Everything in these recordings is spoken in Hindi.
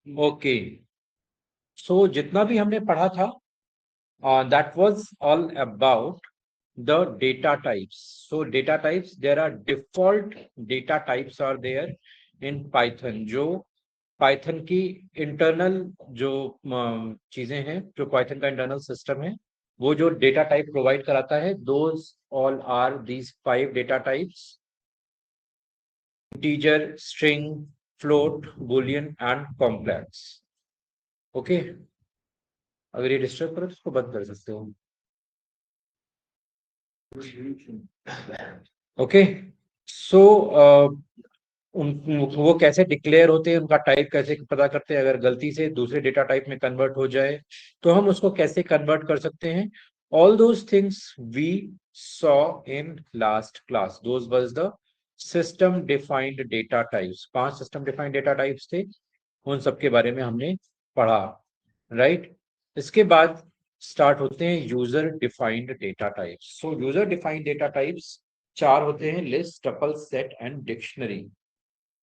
ओके, सो जितना भी हमने पढ़ा था, that was all about the data types. So data types, there are default data types are there in Python. जो Python की internal जो चीजें हैं, जो Python का internal system है, वो जो data type provide कराता है, those all are these 5 data types: integer, string, float, boolean and complex. Okay, अगर ये डिस्टर्ब करो तो इसको बंद कर सकते हो। ओके, सो वो कैसे डिक्लेयर होते हैं, उनका टाइप कैसे पता करते हैं, अगर गलती से दूसरे डेटा टाइप में कन्वर्ट हो जाए तो हम उसको कैसे कन्वर्ट कर सकते हैं। All those things we saw in last class. Those was the system defined data types. 5 system defined data types थे, उन सब के बारे में हमने पढ़ा, राइट। इसके बाद स्टार्ट होते हैं यूजर डिफाइंड डेटा टाइप्स। सो यूजर डिफाइंड डेटा टाइप्स 4 होते हैं: list, tuple, set and dictionary.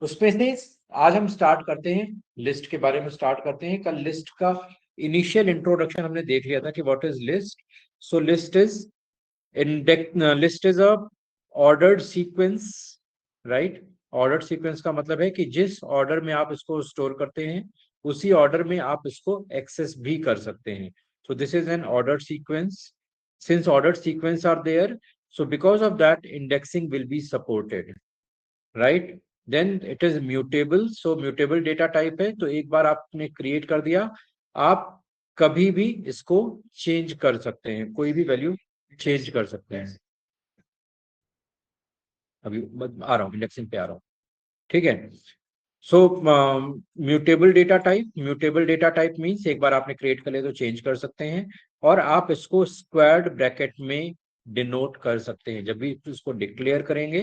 उसमें से आज हम स्टार्ट करते हैं लिस्ट के बारे में। स्टार्ट करते हैं, कल लिस्ट का इनिशियल इंट्रोडक्शन हमने देख लिया था कि what is list. So list is a ordered sequence, right. Ordered sequence का मतलब है कि जिस ऑर्डर में आप इसको स्टोर करते हैं उसी ऑर्डर में आप इसको एक्सेस भी कर सकते हैं। So this is an ordered sequence. Since ordered sequence are there, so because of that indexing will be supported, right? Then it is mutable. So mutable data type है, तो एक बार आपने क्रिएट कर दिया, आप कभी भी इसको चेंज कर सकते हैं, कोई भी वैल्यू चेंज कर सकते हैं। अभी आ रहा हूँ, इंडेक्सिंग पे आ रहा हूँ, ठीक है। सो म्यूटेबल डेटा टाइप मीन्स एक बार आपने क्रिएट कर लिया तो चेंज कर सकते हैं, और आप इसको स्क्वायर्ड ब्रैकेट में डिनोट कर सकते हैं। जब भी इसको डिक्लेयर करेंगे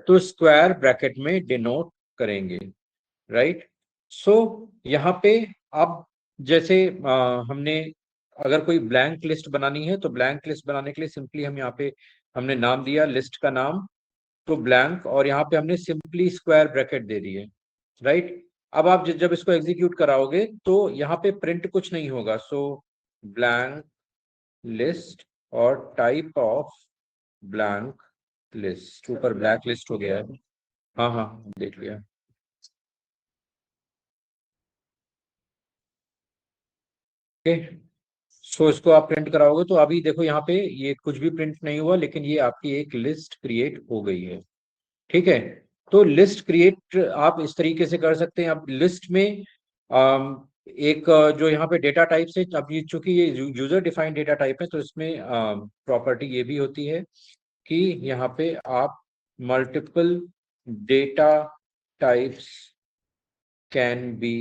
तो स्क्वायर ब्रैकेट में डिनोट करेंगे, राइट। सो यहाँ पे अब जैसे हमने अगर कोई ब्लैंक लिस्ट बनानी है तो ब्लैंक लिस्ट बनाने के लिए सिंपली हम यहाँ पे हमने नाम दिया लिस्ट का नाम, तो ब्लैंक, और यहाँ पे हमने सिंपली स्क्वायर ब्रैकेट दे दी है, राइट। अब आप जब इसको एग्जीक्यूट कराओगे तो यहाँ पे प्रिंट कुछ नहीं होगा। सो ब्लैंक लिस्ट और टाइप ऑफ ब्लैंक लिस्ट, ऊपर ब्लैक लिस्ट हो गया है। हाँ हाँ, देख लिया। ओके, सो इसको आप प्रिंट कराओगे तो अभी देखो यहाँ पे ये कुछ भी प्रिंट नहीं हुआ, लेकिन ये आपकी एक लिस्ट क्रिएट हो गई है, ठीक है। तो लिस्ट क्रिएट आप इस तरीके से कर सकते हैं। अब लिस्ट में एक जो यहाँ पे डेटा टाइप से, अब ये चूंकि ये यूजर डिफाइंड डेटा टाइप है तो इसमें प्रॉपर्टी ये भी होती है कि यहाँ पे आप multiple data types can be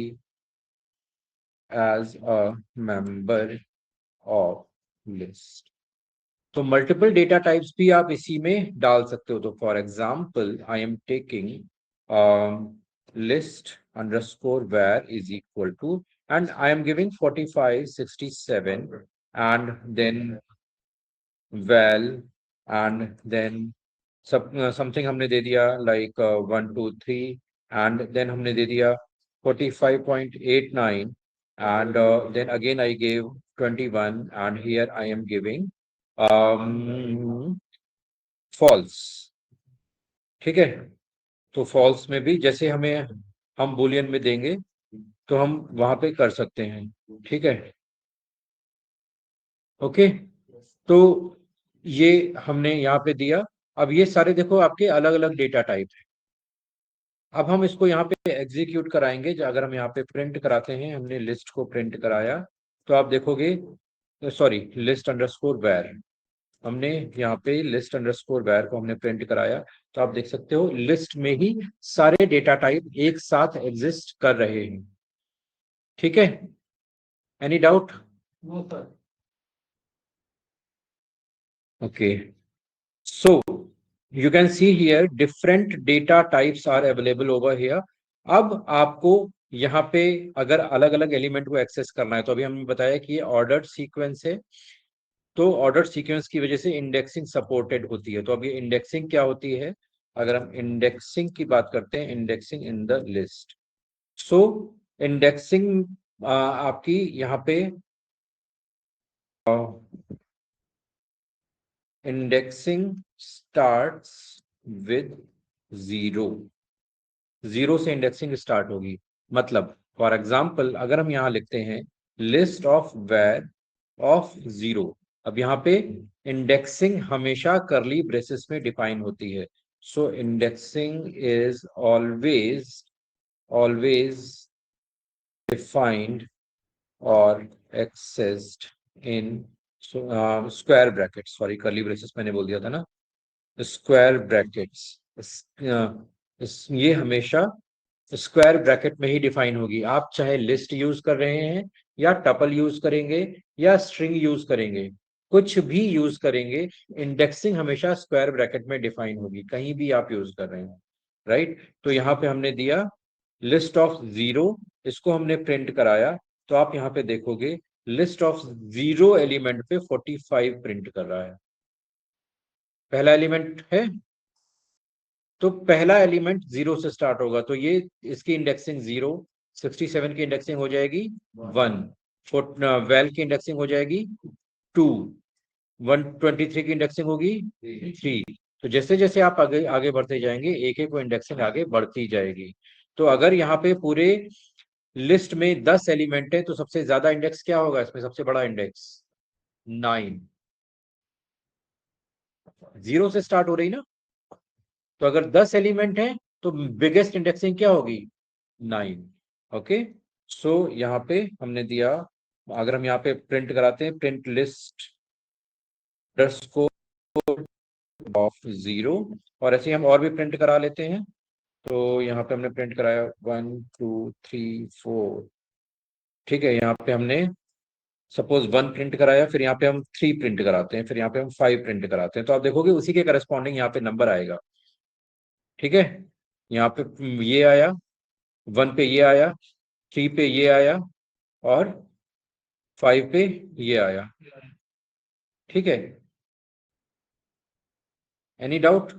as a member of list. तो मल्टीपल डेटा टाइप्स भी आप इसी में डाल सकते हो। तो for example I am taking list underscore where is equal to, and I am giving 45 67, and then val, and then something हमने दे दिया like 1 2 3, and then हमने दे दिया 45.89, and then again I gave 21, and here I am giving false, ठीक है। तो फॉल्स में भी जैसे हमें हम बुलियन में देंगे तो हम वहां पे कर सकते हैं, ठीक है। ओके, तो ये हमने यहाँ पे दिया। अब ये सारे देखो आपके अलग अलग डेटा टाइप है। अब हम इसको यहाँ पे एग्जीक्यूट कराएंगे। अगर हम यहाँ पे प्रिंट कराते हैं, हमने लिस्ट को प्रिंट कराया तो आप देखोगे, सॉरी लिस्ट अंडरस्कोर वेर, हमने यहाँ पे लिस्ट अंडरस्कोर वेर को हमने प्रिंट कराया, तो आप देख सकते हो लिस्ट में ही सारे डेटा टाइप एक साथ एग्जिस्ट कर रहे हैं, ठीक है। Any doubt? Okay, so you can see here different data types are available over here. अब आपको यहाँ पे अगर अलग अलग एलिमेंट को एक्सेस करना है तो अभी हमने बताया कि ये ऑर्डर्ड सीक्वेंस है, तो ऑर्डर्ड सीक्वेंस की वजह से इंडेक्सिंग सपोर्टेड होती है। तो अब ये इंडेक्सिंग क्या होती है, अगर हम इंडेक्सिंग की बात करते हैं, indexing in the list. So indexing आपकी यहाँ पे indexing starts with zero, zero से इंडेक्सिंग स्टार्ट होगी। मतलब फॉर एग्जाम्पल अगर हम यहाँ लिखते हैं list of var of zero, अब यहाँ पे इंडेक्सिंग हमेशा करली ब्रेसेस में डिफाइन होती है। So indexing is always always defined और accessed in square brackets, sorry curly braces मैंने बोल दिया था ना, स्क्वायर ब्रैकेट्स। ये हमेशा स्क्वायर ब्रैकेट में ही डिफाइन होगी। आप चाहे लिस्ट यूज कर रहे हैं या टपल यूज करेंगे या स्ट्रिंग यूज करेंगे, कुछ भी यूज करेंगे, इंडेक्सिंग हमेशा स्क्वायर ब्रैकेट में डिफाइन होगी, कहीं भी आप यूज कर रहे हैं। राइट, तो यहाँ पे हमने दिया लिस्ट ऑफ जीरो, इसको हमने प्रिंट कराया, तो आप यहाँ पे देखोगे लिस्ट ऑफ जीरो एलिमेंट पे 45 प्रिंट कर रहा है। पहला एलिमेंट है तो पहला एलिमेंट जीरो से स्टार्ट होगा, तो ये इसकी इंडेक्सिंग जीरो, 67 की इंडेक्सिंग हो जाएगी 1, वेल की इंडेक्सिंग हो जाएगी 2, 123 की इंडेक्सिंग होगी 3। तो जैसे जैसे आप आगे आगे बढ़ते जाएंगे एक एक को इंडेक्सिंग आगे बढ़ती जाएगी। तो अगर यहाँ पे पूरे लिस्ट में 10 एलिमेंट है तो सबसे ज्यादा इंडेक्स क्या होगा, इसमें सबसे बड़ा इंडेक्स 9, जीरो से स्टार्ट हो रही ना। तो अगर 10 एलिमेंट है तो बिगेस्ट इंडेक्सिंग क्या होगी, 9। ओके, सो यहाँ पे हमने दिया, अगर हम यहाँ पे प्रिंट कराते हैं प्रिंट लिस्ट ऑफ जीरो, और ऐसे ही हम और भी प्रिंट करा लेते हैं। तो यहाँ पे हमने प्रिंट कराया 1 2 3 4, ठीक है। यहाँ पे हमने सपोज 1 प्रिंट कराया, फिर यहाँ पे हम 3 प्रिंट कराते हैं, फिर यहाँ पे हम 5 प्रिंट कराते हैं, तो आप देखोगे उसी के करस्पॉन्डिंग यहाँ पे नंबर आएगा। ठीक है, यहाँ पे ये आया, 1 पे ये आया, 3 पे ये आया और 5 पे ये आया। ठीक है, एनी डाउट,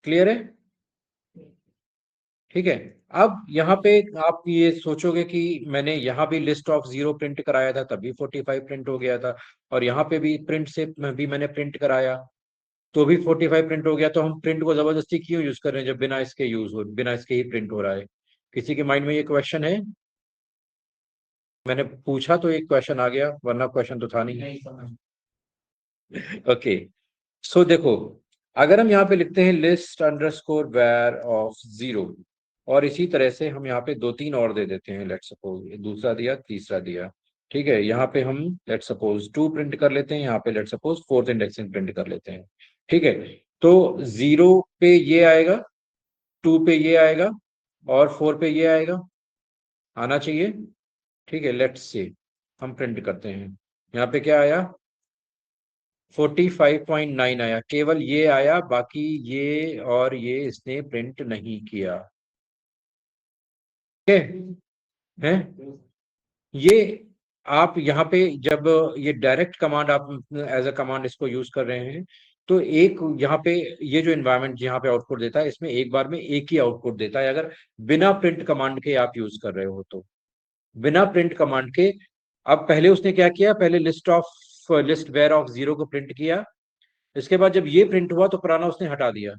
क्लियर है। ठीक है, अब यहाँ पे आप ये सोचोगे कि मैंने यहाँ भी लिस्ट ऑफ जीरो प्रिंट कराया था तभी 45 प्रिंट हो गया था, और यहाँ पे भी प्रिंट से भी मैंने प्रिंट कराया तो भी 45 प्रिंट हो गया, तो हम प्रिंट को जबरदस्ती क्यों यूज कर रहे हैं जब बिना इसके यूज हो, बिना इसके ही प्रिंट हो रहा है। किसी के माइंड में ये क्वेश्चन है? मैंने पूछा तो एक क्वेश्चन आ गया, वरना क्वेश्चन तो था नहीं। ओके, सो देखो, अगर हम यहाँ पे लिखते हैं list underscore var of zero, और इसी तरह से हम यहाँ पे 2-3 और दे देते हैं, लेट सपोज दूसरा दिया, तीसरा दिया, ठीक है। यहाँ पे हम लेट सपोज 2 प्रिंट कर लेते हैं, यहाँ पे let suppose 4th indexing print कर लेते हैं। ठीक है, तो जीरो पे ये आएगा, 2 पे ये आएगा और 4 पे ये आएगा, आना चाहिए। ठीक है, लेट्स से हम प्रिंट करते हैं, यहाँ पे क्या आया, 45.9 आया, केवल ये आया, बाकी ये और ये इसने प्रिंट नहीं किया। ठीक है, ये आप यहाँ पे जब ये डायरेक्ट कमांड आप एज अ कमांड इसको यूज कर रहे हैं, तो एक यहाँ पे ये जो एनवायरनमेंट यहाँ पे आउटपुट देता है, इसमें एक बार में एक ही आउटपुट देता है अगर बिना प्रिंट कमांड के आप यूज कर रहे हो तो। बिना प्रिंट कमांड के, अब पहले उसने क्या किया, पहले लिस्ट वेयर ऑफ जीरो को प्रिंट किया, इसके बाद जब ये प्रिंट हुआ तो पुराना उसने हटा दिया।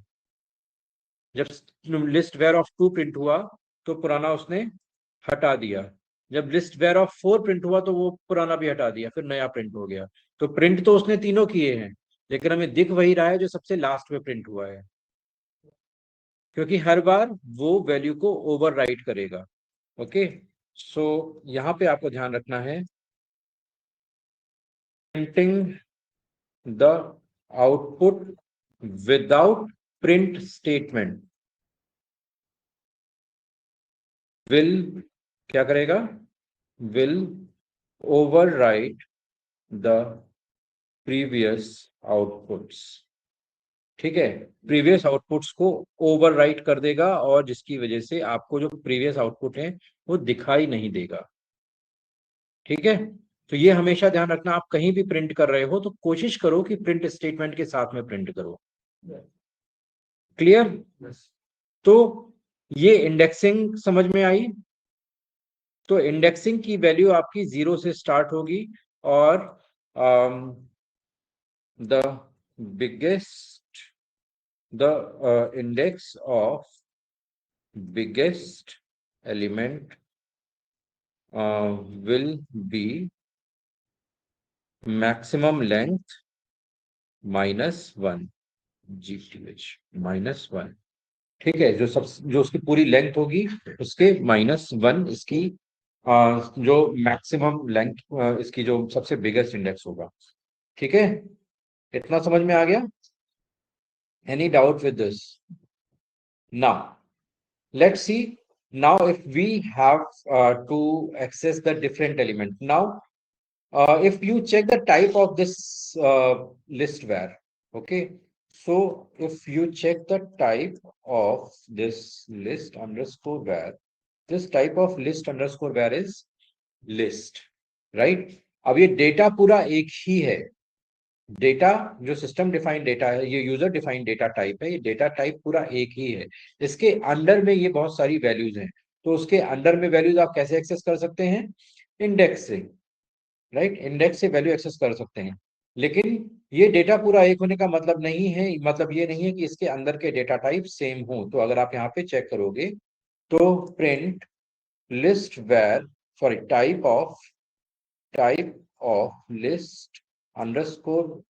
जब लिस्ट वेयर ऑफ 2 प्रिंट हुआ तो पुराना उसने हटा दिया। जब लिस्ट वेयर ऑफ 4 प्रिंट हुआ तो वो पुराना भी हटा दिया, फिर नया प्रिंट हो गया। तो प्रिंट तो उसने तीनों किए हैं, लेकिन हमें दिख वही रहा है जो सबसे लास्ट में प्रिंट हुआ है, क्योंकि हर बार वो वैल्यू को ओवरराइट करेगा। ओके, सो यहाँ पे आपको ध्यान रखना है, printing the output without print statement will क्या करेगा, will overwrite the previous outputs. ठीक है, प्रीवियस आउटपुट्स को ओवरराइट कर देगा, और जिसकी वजह से आपको जो प्रीवियस आउटपुट है वो दिखाई नहीं देगा। ठीक है, तो ये हमेशा ध्यान रखना, आप कहीं भी प्रिंट कर रहे हो तो कोशिश करो कि प्रिंट स्टेटमेंट के साथ में प्रिंट करो। क्लियर? तो ये इंडेक्सिंग समझ में आई? तो इंडेक्सिंग की वैल्यू आपकी 0 से स्टार्ट होगी और the biggest the index of biggest element will be maximum length -1 GTH -1। ठीक है, जो उसकी पूरी लेंथ होगी उसके -1 इसकी जो मैक्सिमम लेंथ इसकी जो सबसे बिगेस्ट इंडेक्स होगा। ठीक है, इतना समझ में आ गया? Any doubt with this? Now let's see, now if we have to access the different element. Now if you check the type of this list var, okay, so if you check the type of this list underscore var, this type of list underscore var is list, right? अब ये डेटा पूरा एक ही है, डेटा जो सिस्टम डिफाइंड डेटा है, ये यूजर डिफाइंड डेटा टाइप है, ये डेटा टाइप पूरा एक ही है। इसके अंडर में ये बहुत सारी वैल्यूज हैं, तो उसके अंडर में वैल्यूज आप कैसे एक्सेस कर सकते हैं? इंडेक्स से, राइट? इंडेक्स से वैल्यू एक्सेस कर सकते हैं। लेकिन ये डेटा पूरा एक होने का मतलब नहीं है, मतलब ये नहीं है कि इसके अंदर के डेटा टाइप सेम हो। तो अगर आप यहाँ पे चेक करोगे तो print list var sorry type of list underscore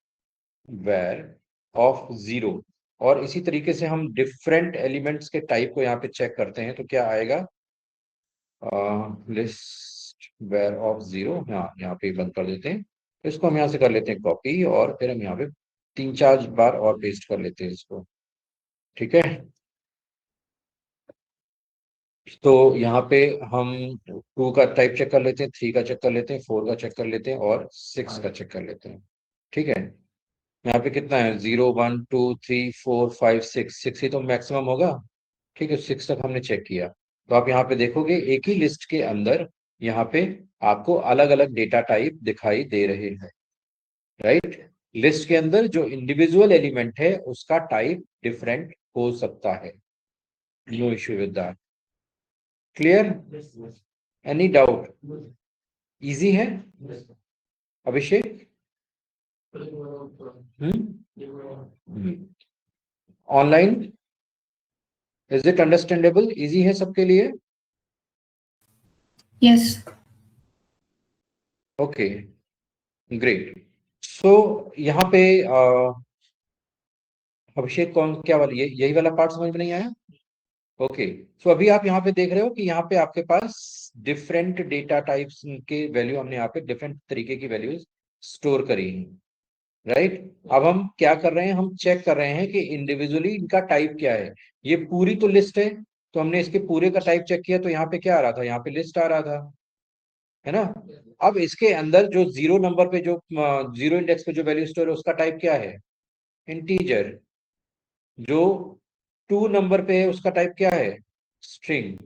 var of 0, और इसी तरीके से हम डिफरेंट एलिमेंट्स के टाइप को यहाँ पे चेक करते हैं तो क्या आएगा? लिस्ट वेर ऑफ 0, हाँ यहाँ पे बंद कर देते हैं। इसको हम यहाँ से कर लेते हैं कॉपी, और फिर हम यहाँ पे 3-4 बार और पेस्ट कर लेते हैं इसको। ठीक है, तो यहाँ पे हम 2 का टाइप चेक कर लेते हैं, 3 का चेक कर लेते हैं, 4 का चेक कर लेते हैं और 6 का चेक कर लेते हैं। ठीक है, यहाँ पे कितना है? 0 1 2 3 4 5 6 ही तो मैक्सिमम होगा। ठीक है, 6 तक हमने चेक किया। तो आप यहाँ पे देखोगे एक ही लिस्ट के अंदर यहाँ पे आपको अलग अलग डेटा टाइप दिखाई दे रहे हैं, राइट? लिस्ट के अंदर जो इंडिविजुअल एलिमेंट है उसका टाइप डिफरेंट हो सकता है। No issue with that. Clear? Any doubt? Easy है Abhishek? Online is it understandable? Easy है सबके लिए? यस। Okay, great. सो यहाँ पे अभिषेक कौन क्या वाला, यही वाला पार्ट समझ में नहीं आया? ओके, सो अभी आप यहाँ पे देख रहे हो कि यहाँ पे आपके पास डिफरेंट डेटा टाइप्स के वैल्यू, हमने यहाँ पे डिफरेंट तरीके की वैल्यूज स्टोर करी हैं, राइट? अब हम क्या कर रहे हैं, हम चेक कर रहे हैं कि इंडिविजुअली इनका टाइप क्या है। ये पूरी तो लिस्ट है, तो हमने इसके पूरे का टाइप चेक किया, तो यहाँ पे क्या आ रहा था? यहाँ पे लिस्ट आ रहा था, है ना? अब इसके अंदर जो 0 नंबर पे जो 0 इंडेक्स पे जो वैल्यू स्टोर है उसका टाइप क्या है? इंटीजर। जो 2 नंबर पे है उसका टाइप क्या है? स्ट्रिंग।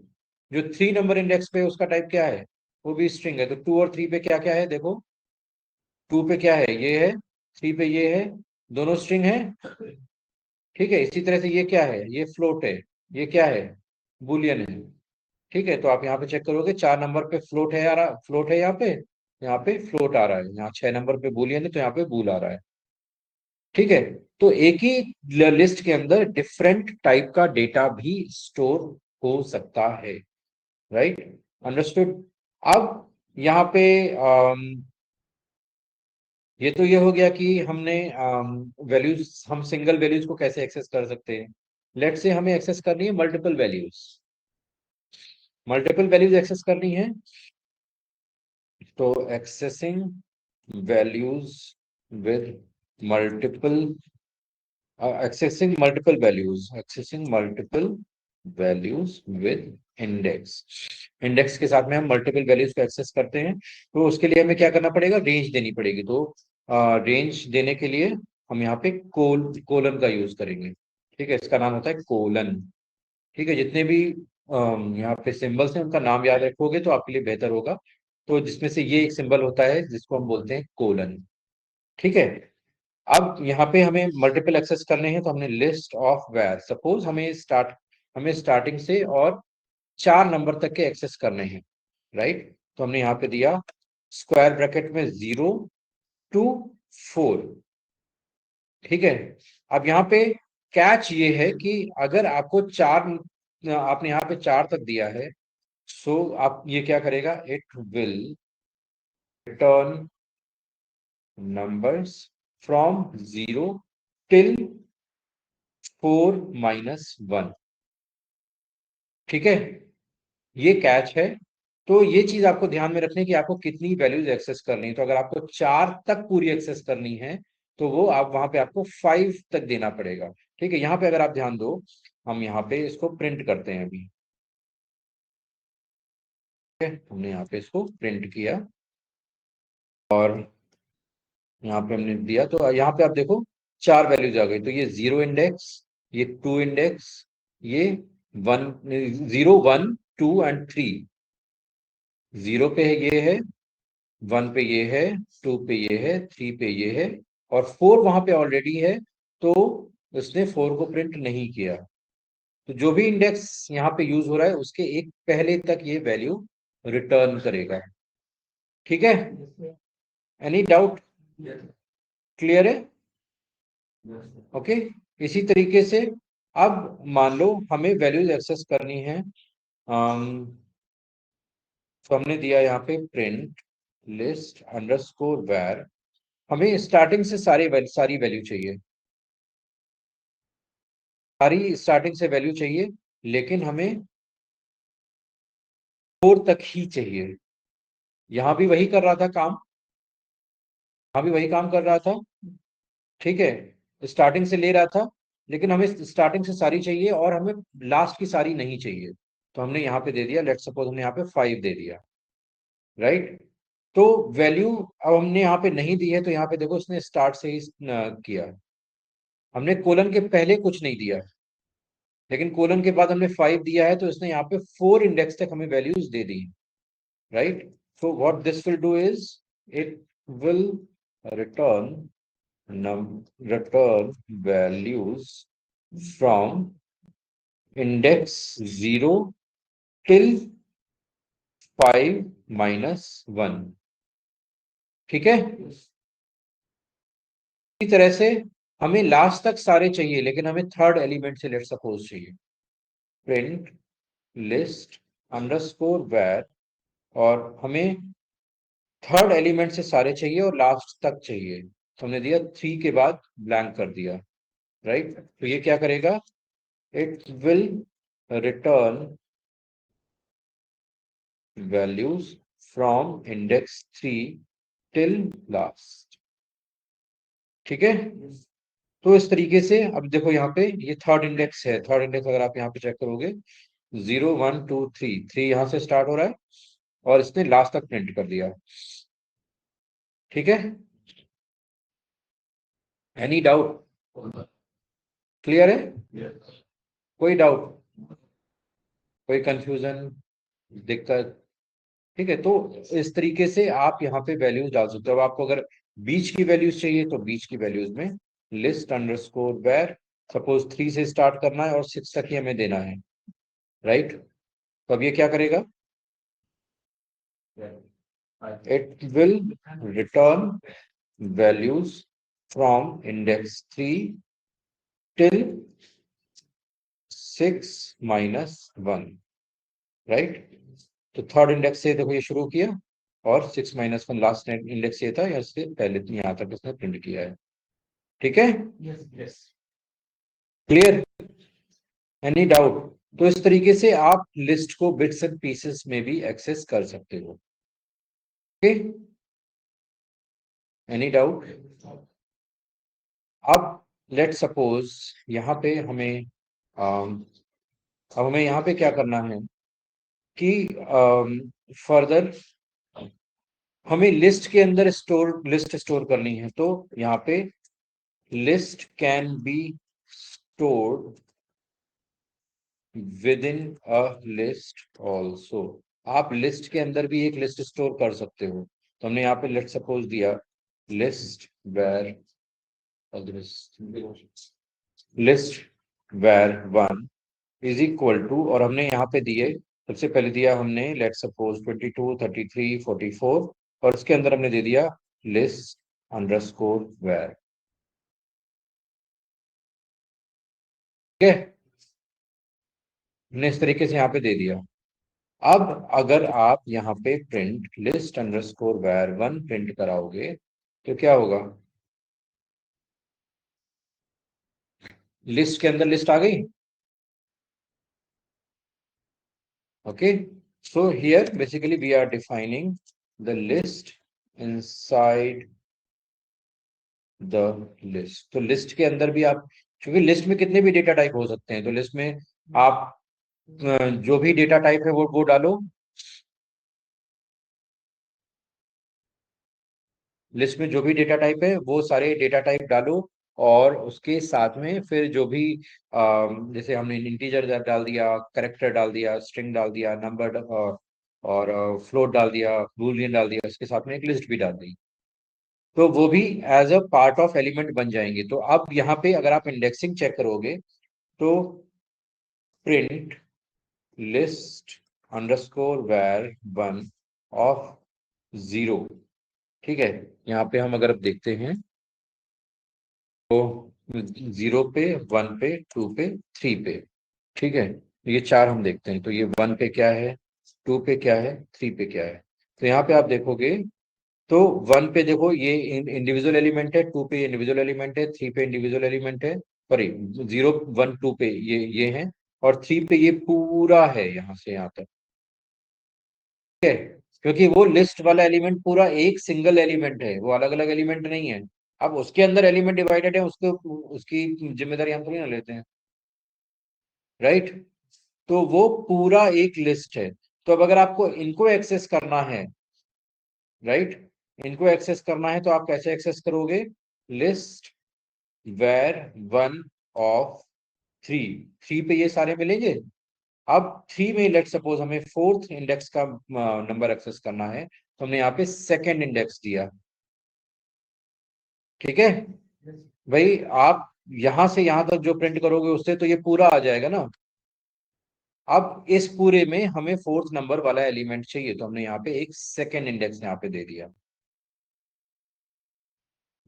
जो 3 नंबर इंडेक्स पे है उसका टाइप क्या है? वो भी स्ट्रिंग है। तो 2 और 3 पे क्या क्या है देखो? 2 पे क्या है? ये है। 3 पे ये है, दोनों स्ट्रिंग है। ठीक है, इसी तरह से ये क्या है? ये फ्लोट है। ये क्या है? बुलियन है। ठीक है, तो आप यहाँ पे चेक करोगे 4 नंबर पे फ्लोट है, आ रहा फ्लोट है यहाँ पे फ्लोट आ रहा है। यहाँ 6 नंबर पे बुलियन है, तो यहाँ पे बूल आ रहा है। ठीक है, तो एक ही लिस्ट के अंदर डिफरेंट टाइप का डेटा भी स्टोर हो सकता है, राइट? अंडरस्टूड? अब यहाँ पे ये तो ये हो गया कि हमने वैल्यूज, हम सिंगल वैल्यूज को कैसे एक्सेस कर सकते हैं। लेट्स से हमें एक्सेस करनी है multiple values, multiple values access करनी है। तो accessing values with multiple accessing multiple values with index के साथ में हम मल्टीपल वैल्यूज को एक्सेस करते हैं। तो उसके लिए हमें क्या करना पड़ेगा? रेंज देनी पड़ेगी। तो रेंज देने के लिए हम यहाँ पे कोलन का यूज करेंगे। ठीक है, इसका नाम होता है कोलन। ठीक है, जितने भी यहाँ पे सिंबल्स हैं उनका नाम याद रखोगे तो आपके लिए बेहतर होगा। तो जिसमें से ये एक सिंबल होता है जिसको हम बोलते हैं कोलन। ठीक है, अब यहाँ पे हमें मल्टीपल एक्सेस करने हैं, तो हमने लिस्ट ऑफ वेर, सपोज हमें स्टार्ट हमें स्टार्टिंग से और 4 नंबर तक के एक्सेस करने हैं, राइट। तो हमने यहाँ पे दिया स्क्वायर ब्रैकेट में 0 to 4, ठीक है। अब यहाँ पे कैच ये है कि अगर आपको 4, आपने यहाँ पे 4 तक दिया है, सो आप ये क्या करेगा, it will return numbers from 0 till 4 minus 1, ठीक है। ये कैच है। तो ये चीज आपको ध्यान में रखनी है कि आपको कितनी वैल्यूज एक्सेस करनी है। तो अगर आपको 4 तक पूरी एक्सेस करनी है तो वो आप वहां पे आपको 5 तक देना पड़ेगा, ठीक है। यहाँ पे अगर आप ध्यान दो, हम यहाँ पे इसको प्रिंट करते हैं अभी, ठीक है। हमने यहाँ पे इसको प्रिंट किया और यहाँ पे हमने दिया, तो यहाँ पे आप देखो 4 वैल्यूज आ गई। तो ये 0 इंडेक्स, ये 2 इंडेक्स, ये 1, 0, 1, 2 एंड 3। 0 पे ये है, 1 पे ये है, 2 पे ये है, 3 पे ये है, और 4 वहां पे ऑलरेडी है, तो उसने 4 को प्रिंट नहीं किया। तो जो भी इंडेक्स यहाँ पे यूज हो रहा है उसके एक पहले तक ये वैल्यू रिटर्न करेगा, ठीक है। एनी डाउट, क्लियर है? ओके। इसी तरीके से अब मान लो हमें वैल्यूज एक्सेस करनी है, तो हमने दिया यहाँ पे प्रिंट लिस्ट अंडरस्कोर वैर, हमें स्टार्टिंग से सारी वैल्यू चाहिए, सारी स्टार्टिंग से वैल्यू चाहिए, लेकिन हमें 4 तक ही चाहिए। यहां भी वही कर रहा था काम, यहां भी वही काम कर रहा था, ठीक है। स्टार्टिंग से ले रहा था, लेकिन हमें स्टार्टिंग से सारी चाहिए और हमें लास्ट की सारी नहीं चाहिए। तो हमने यहाँ पे दे दिया, लेट सपोज हमने यहाँ पे 5 दे दिया, राइट। तो वैल्यू अब हमने यहाँ पे नहीं दी है, तो यहाँ पे देखो उसने स्टार्ट से ही किया, हमने कोलन के पहले कुछ नहीं दिया, लेकिन कोलन के बाद हमने 5 दिया है, तो इसने यहाँ पे 4 इंडेक्स तक हमें values they the, right? So what this will do is it will return return values from index 0 till 5 minus 1, ठीक है। इसी तरह से हमें लास्ट तक सारे चाहिए, लेकिन हमें थर्ड एलिमेंट से लेट सपोज चाहिए, प्रिंट लिस्ट अंडरस्कोर वैर, और हमें थर्ड एलिमेंट से सारे चाहिए और लास्ट तक चाहिए, तो हमने दिया 3 के बाद ब्लैंक कर दिया, राइट। तो ये क्या करेगा, it will return values from index 3 till last, ठीक है। तो इस तरीके से अब देखो यहाँ पे ये थर्ड इंडेक्स है, थर्ड इंडेक्स अगर आप यहाँ पे चेक करोगे 0, 1, 2, 3, 3 यहाँ से स्टार्ट हो रहा है और इसने लास्ट तक प्रिंट कर दिया, ठीक है। एनी डाउट, क्लियर है? कोई डाउट, कोई कंफ्यूजन, दिक्कत? ठीक है। तो इस तरीके से आप यहाँ पे वैल्यूज डाल सकते हो। अब आपको अगर बीच की वैल्यूज चाहिए तो बीच की वैल्यूज में लिस्ट अंडरस्कोर वेर, सपोज 3 से स्टार्ट करना है और 6 तक ही हमें देना है, राइट। तो अब ये क्या करेगा, it will return values from index 3 till 6 minus 1, right. तो थर्ड इंडेक्स से देखो ये शुरू किया और 6 minus 1 लास्ट इंडेक्स ये था, या इससे पहले यहाँ तक इसने प्रिंट किया है, ठीक है। क्लियर? Any doubt? तो इस तरीके से आप लिस्ट को बिट्स एंड पीसेस में भी एक्सेस कर सकते हो, ओके। Any doubt? अब लेट सपोज यहाँ पे हमें अब हमें यहाँ पे क्या करना है कि फर्दर हमें लिस्ट के अंदर लिस्ट स्टोर करनी है। तो यहाँ पे list can be stored with in a list also, आप लिस्ट के अंदर भी एक लिस्ट स्टोर कर सकते हो। तो हमने यहाँ पे लेट सपोज दिया list var list var 1 is equal to, और हमने यहाँ पे दिए, सबसे पहले दिया हमने लेट सपोज 22, 33, 44, और इसके अंदर हमने दे दिया लिस्ट अंडरस्कोर वेर। ठीक है, हमने इस तरीके से यहाँ पे दे दिया। अब अगर आप यहाँ पे print list underscore var one print कराओगे तो क्या होगा? लिस्ट के अंदर लिस्ट आ गई। Okay, so here basically we are defining the list inside the list। तो लिस्ट के अंदर भी आप, क्योंकि लिस्ट में कितने भी डेटा टाइप हो सकते हैं, तो लिस्ट में आप जो भी डेटा टाइप है वो डालो। लिस्ट में जो भी डेटा टाइप है वो सारे डेटा टाइप डालो, और उसके साथ में फिर जो भी जैसे हमने इंटीजर डाल दिया, करेक्टर डाल दिया, स्ट्रिंग डाल दिया, नंबर और फ्लोट डाल दिया, बूलियन डाल दिया, उसके साथ में एक लिस्ट भी डाल दी, तो वो भी as a part of element बन जाएंगे। तो अब यहाँ पे अगर आप इंडेक्सिंग चेक करोगे तो print list underscore var one of zero. ठीक है, यहाँ पे हम अगर अब देखते हैं तो जीरो पे, वन पे, टू पे, थ्री पे। ठीक है, तो ये चार हम देखते हैं, तो ये वन पे क्या है, टू पे क्या है, थ्री पे क्या है। तो यहाँ पे आप देखोगे तो वन पे देखो ये इंडिविजुअल एलिमेंट है, टू पे इंडिविजुअल एलिमेंट है, थ्री पे इंडिविजुअल एलिमेंट है, सॉरी, जीरो वन टू पे ये है, और थ्री पे ये पूरा है यहाँ से यहाँ तक। ठीक है, क्योंकि वो लिस्ट वाला एलिमेंट पूरा एक सिंगल एलिमेंट है, वो अलग अलग एलिमेंट नहीं है। अब उसके अंदर एलिमेंट डिवाइडेड है, उसको उसकी जिम्मेदारी हम थोड़ी ना लेते हैं, राइट। तो वो पूरा एक लिस्ट है। तो अब अगर आपको इनको एक्सेस करना है, राइट, इनको एक्सेस करना है तो आप कैसे एक्सेस करोगे? List var one of three, three पे ये सारे मिलेंगे। अब थ्री में लेट सपोज हमें फोर्थ इंडेक्स का नंबर एक्सेस करना है, तो हमने यहाँ पे सेकेंड इंडेक्स दिया। ठीक है भाई, आप यहां से यहां तक जो प्रिंट करोगे उससे तो ये पूरा आ जाएगा ना। अब इस पूरे में हमें फोर्थ नंबर वाला एलिमेंट चाहिए, तो हमने यहाँ पे एक सेकेंड इंडेक्स यहाँ पे दे दिया,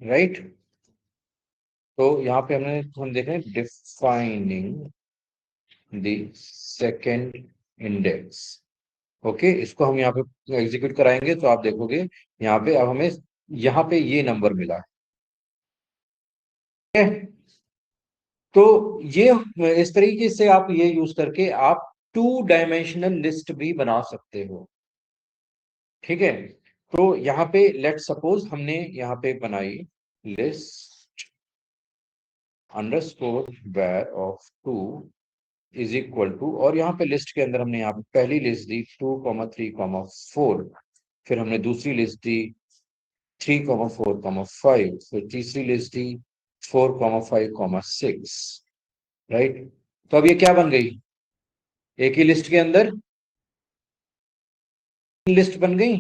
राइट। तो यहाँ पे हम देख रहे हैं defining the second index. Okay, इसको हम यहाँ पे एग्जीक्यूट कराएंगे तो आप देखोगे यहाँ पे अब हमें यहाँ पे ये नंबर मिला है। तो ये इस तरीके से आप ये यूज करके आप टू डायमेंशनल लिस्ट भी बना सकते हो। ठीक है, तो यहाँ पे लेट सपोज हमने यहाँ पे बनाई list underscore var of two is equal to, और यहाँ पे लिस्ट के अंदर हमने यहाँ पे पहली लिस्ट दी 2, 3, 4, फिर हमने दूसरी लिस्ट दी 3, 4, 5, फिर तीसरी लिस्ट दी 4, 5, 6, राइट। तो अब ये क्या बन गई? एक ही लिस्ट के अंदर लिस्ट बन गई,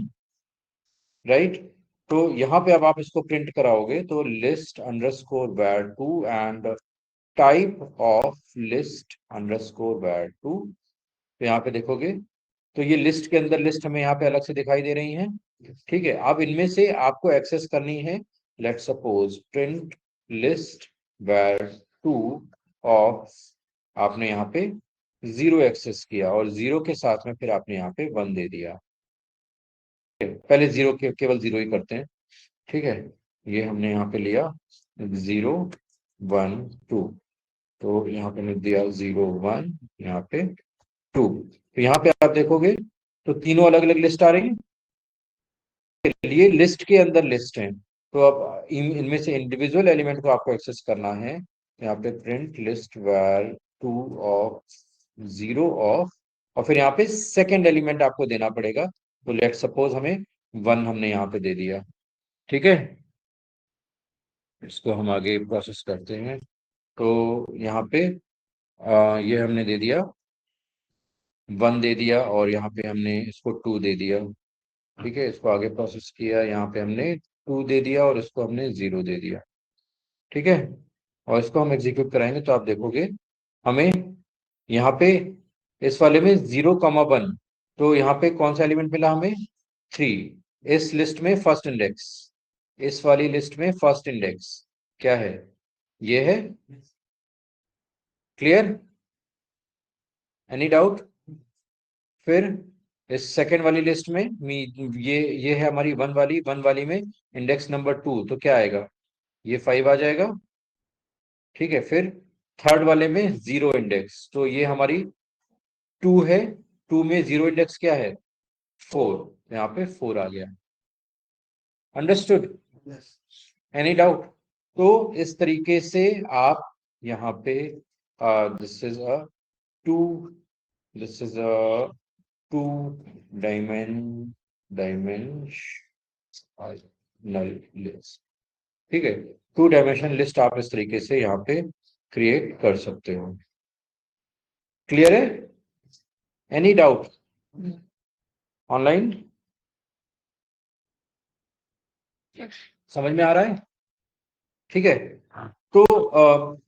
राइट। तो यहाँ पे अब आप इसको प्रिंट कराओगे तो list underscore var two and type of list underscore var two. तो यहाँ पे देखोगे तो ये लिस्ट के अंदर लिस्ट हमें यहाँ पे अलग से दिखाई दे रही है। ठीक है, अब इनमें से आपको एक्सेस करनी है, let suppose print list var two of, आपने यहाँ पे जीरो एक्सेस किया और जीरो के साथ में फिर आपने यहाँ पे वन दे दिया। पहले जीरो के केवल जीरो ही करते हैं। ठीक है, ये हमने यहाँ पे लिया 0, 1, 2, तो यहाँ पे हमने दिया 0, 1, यहाँ पे 2। तो यहाँ पे आप देखोगे तो तीनों अलग अलग लिस्ट आ रही है, लिए लिस्ट के अंदर लिस्ट है। तो अब इनमें से इंडिविजुअल एलिमेंट को आपको एक्सेस करना है, यहाँ पे print list were two of zero of, और फिर यहाँ पे सेकेंड एलिमेंट आपको देना पड़ेगा। तो लेट सपोज हमें वन हमने यहाँ पे दे दिया। ठीक है, इसको हम आगे प्रोसेस करते हैं। तो यहाँ पे ये हमने दे दिया वन दे दिया, और यहाँ पे हमने इसको टू दे दिया। ठीक है, इसको आगे प्रोसेस किया, यहाँ पे हमने टू दे दिया और इसको हमने जीरो दे दिया। ठीक है, और इसको हम एग्जीक्यूट कराएंगे तो आप देखोगे हमें यहाँ पे इस वाले में 0,1, तो यहाँ पे कौन सा एलिमेंट मिला हमें? 3। इस लिस्ट में फर्स्ट इंडेक्स, इस वाली लिस्ट में फर्स्ट इंडेक्स क्या है? ये है। क्लियर? Any doubt? फिर इस सेकेंड वाली लिस्ट में ये है हमारी वन वाली में इंडेक्स नंबर 2, तो क्या आएगा? ये 5 आ जाएगा। ठीक है, फिर थर्ड वाले में जीरो इंडेक्स, तो ये हमारी 2 है। 2 में जीरो इंडेक्स क्या है? 4, यहाँ पे 4 आ गया। अंडरस्टूड? Any doubt? तो इस तरीके से आप यहाँ पे this is a two this is a two dimensional list. ठीक है, 2 डायमेंशनल लिस्ट आप इस तरीके से यहाँ पे क्रिएट कर सकते हो। क्लियर है? Any doubt online? समझ में आ रहा है? ठीक है, तो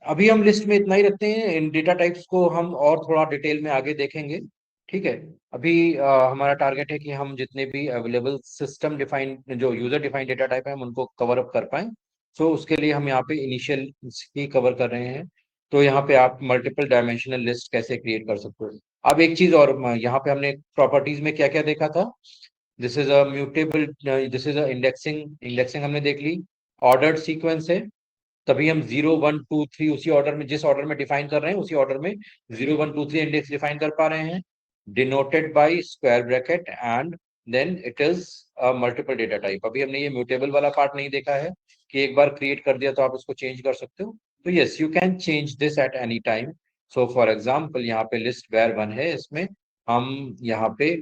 अभी हम लिस्ट में इतना ही रखते हैं। इन डेटा टाइप्स को हम और थोड़ा डिटेल में आगे देखेंगे। ठीक है, अभी हमारा टारगेट है कि हम जितने भी अवेलेबल सिस्टम डिफाइंड जो यूजर डिफाइंड डेटा टाइप है हम उनको कवर अप कर पाए। सो उसके लिए हम यहाँ पे इनिशियल ही कवर कर रहे हैं। तो यहाँ पे आप मल्टीपल डायमेंशनल लिस्ट कैसे क्रिएट कर सकते हो। अब एक चीज और, यहाँ पे हमने प्रॉपर्टीज में क्या क्या देखा था? This is a mutable, this is a indexing, indexing हमने देख ली। ऑर्डर्ड सीक्वेंस है, तभी हम 0 1 2 3 उसी ऑर्डर में, जिस ऑर्डर में डिफाइन कर रहे हैं उसी ऑर्डर में 0 1 2 3 इंडेक्स डिफाइन कर पा रहे हैं। Denoted by square bracket and then it is multiple data type. अभी हमने ये म्यूटेबल वाला पार्ट नहीं देखा है कि एक बार क्रिएट कर दिया तो आप उसको चेंज कर सकते हो। तो yes, you can change this at any time. So for example यहाँ पे लिस्ट वेयर वन है, इसमें हम यहाँ पे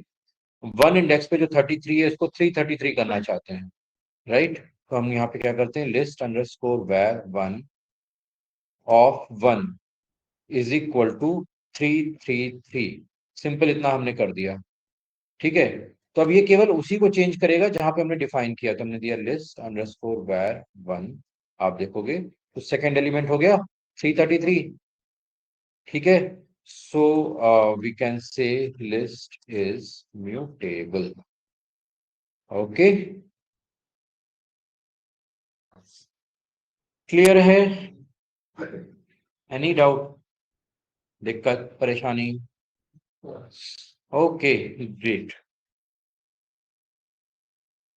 वन इंडेक्स पे जो 33 है इसको 333 करना चाहते हैं, राइट? तो हम यहाँ पे क्या करते हैं, list underscore var one of one is equal to 333। Simple, इतना हमने कर दिया। ठीक है, तो अब ये केवल उसी को चेंज करेगा जहां पे हमने डिफाइन किया। तो हमने दिया लिस्ट अंडरस्कोर वेयर वन, आप देखोगे तो सेकेंड एलिमेंट हो गया 333। ठीक है, so we can say list is mutable. Okay, clear है? एनी डाउट, दिक्कत, परेशानी? Okay, great.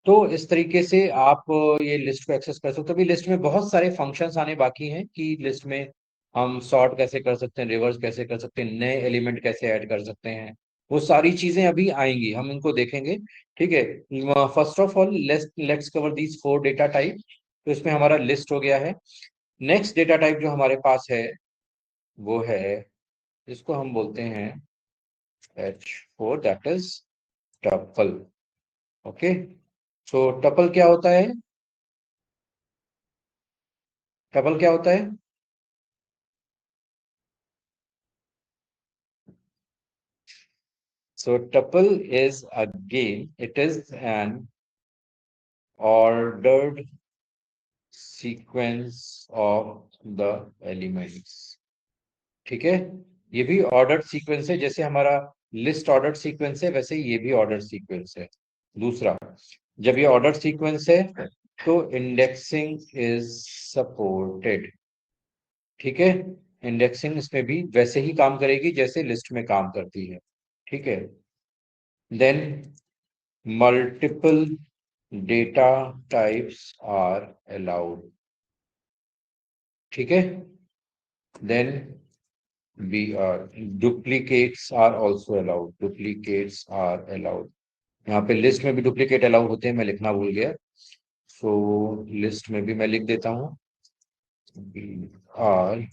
तो इस तरीके से आप ये लिस्ट को एक्सेस कर सकते हो। अभी लिस्ट में बहुत सारे फंक्शंस आने बाकी हैं कि लिस्ट में हम सॉर्ट कैसे कर सकते हैं, रिवर्स कैसे कर सकते हैं, नए एलिमेंट कैसे ऐड कर सकते हैं। वो सारी चीजें अभी आएंगी, हम इनको देखेंगे। ठीक है, first of all let's cover these 4 data type. तो इसमें हमारा लिस्ट हो गया है। नेक्स्ट डेटा टाइप जो हमारे पास है वो है, जिसको हम बोलते हैं H4, that is tuple. Okay, so tuple क्या होता है? टपल क्या होता है? So tuple is again, it is an ordered sequence of the elements. ठीक है, ये भी ऑर्डर्ड सीक्वेंस है। जैसे हमारा लिस्ट ऑर्डर्ड सीक्वेंस है वैसे ये भी ऑर्डर्ड सीक्वेंस है। दूसरा, जब ये ऑर्डर्ड सीक्वेंस है तो इंडेक्सिंग इज सपोर्टेड। ठीक है, इंडेक्सिंग इसमें भी वैसे ही काम करेगी जैसे लिस्ट में काम करती है। ठीक है, then multiple data types are allowed. ठीक है, then we are duplicates are also allowed, duplicates are allowed. यहाँ पे लिस्ट में भी डुप्लीकेट अलाउ होते हैं, मैं लिखना भूल गया। सो लिस्ट में भी मैं लिख देता हूँ, we are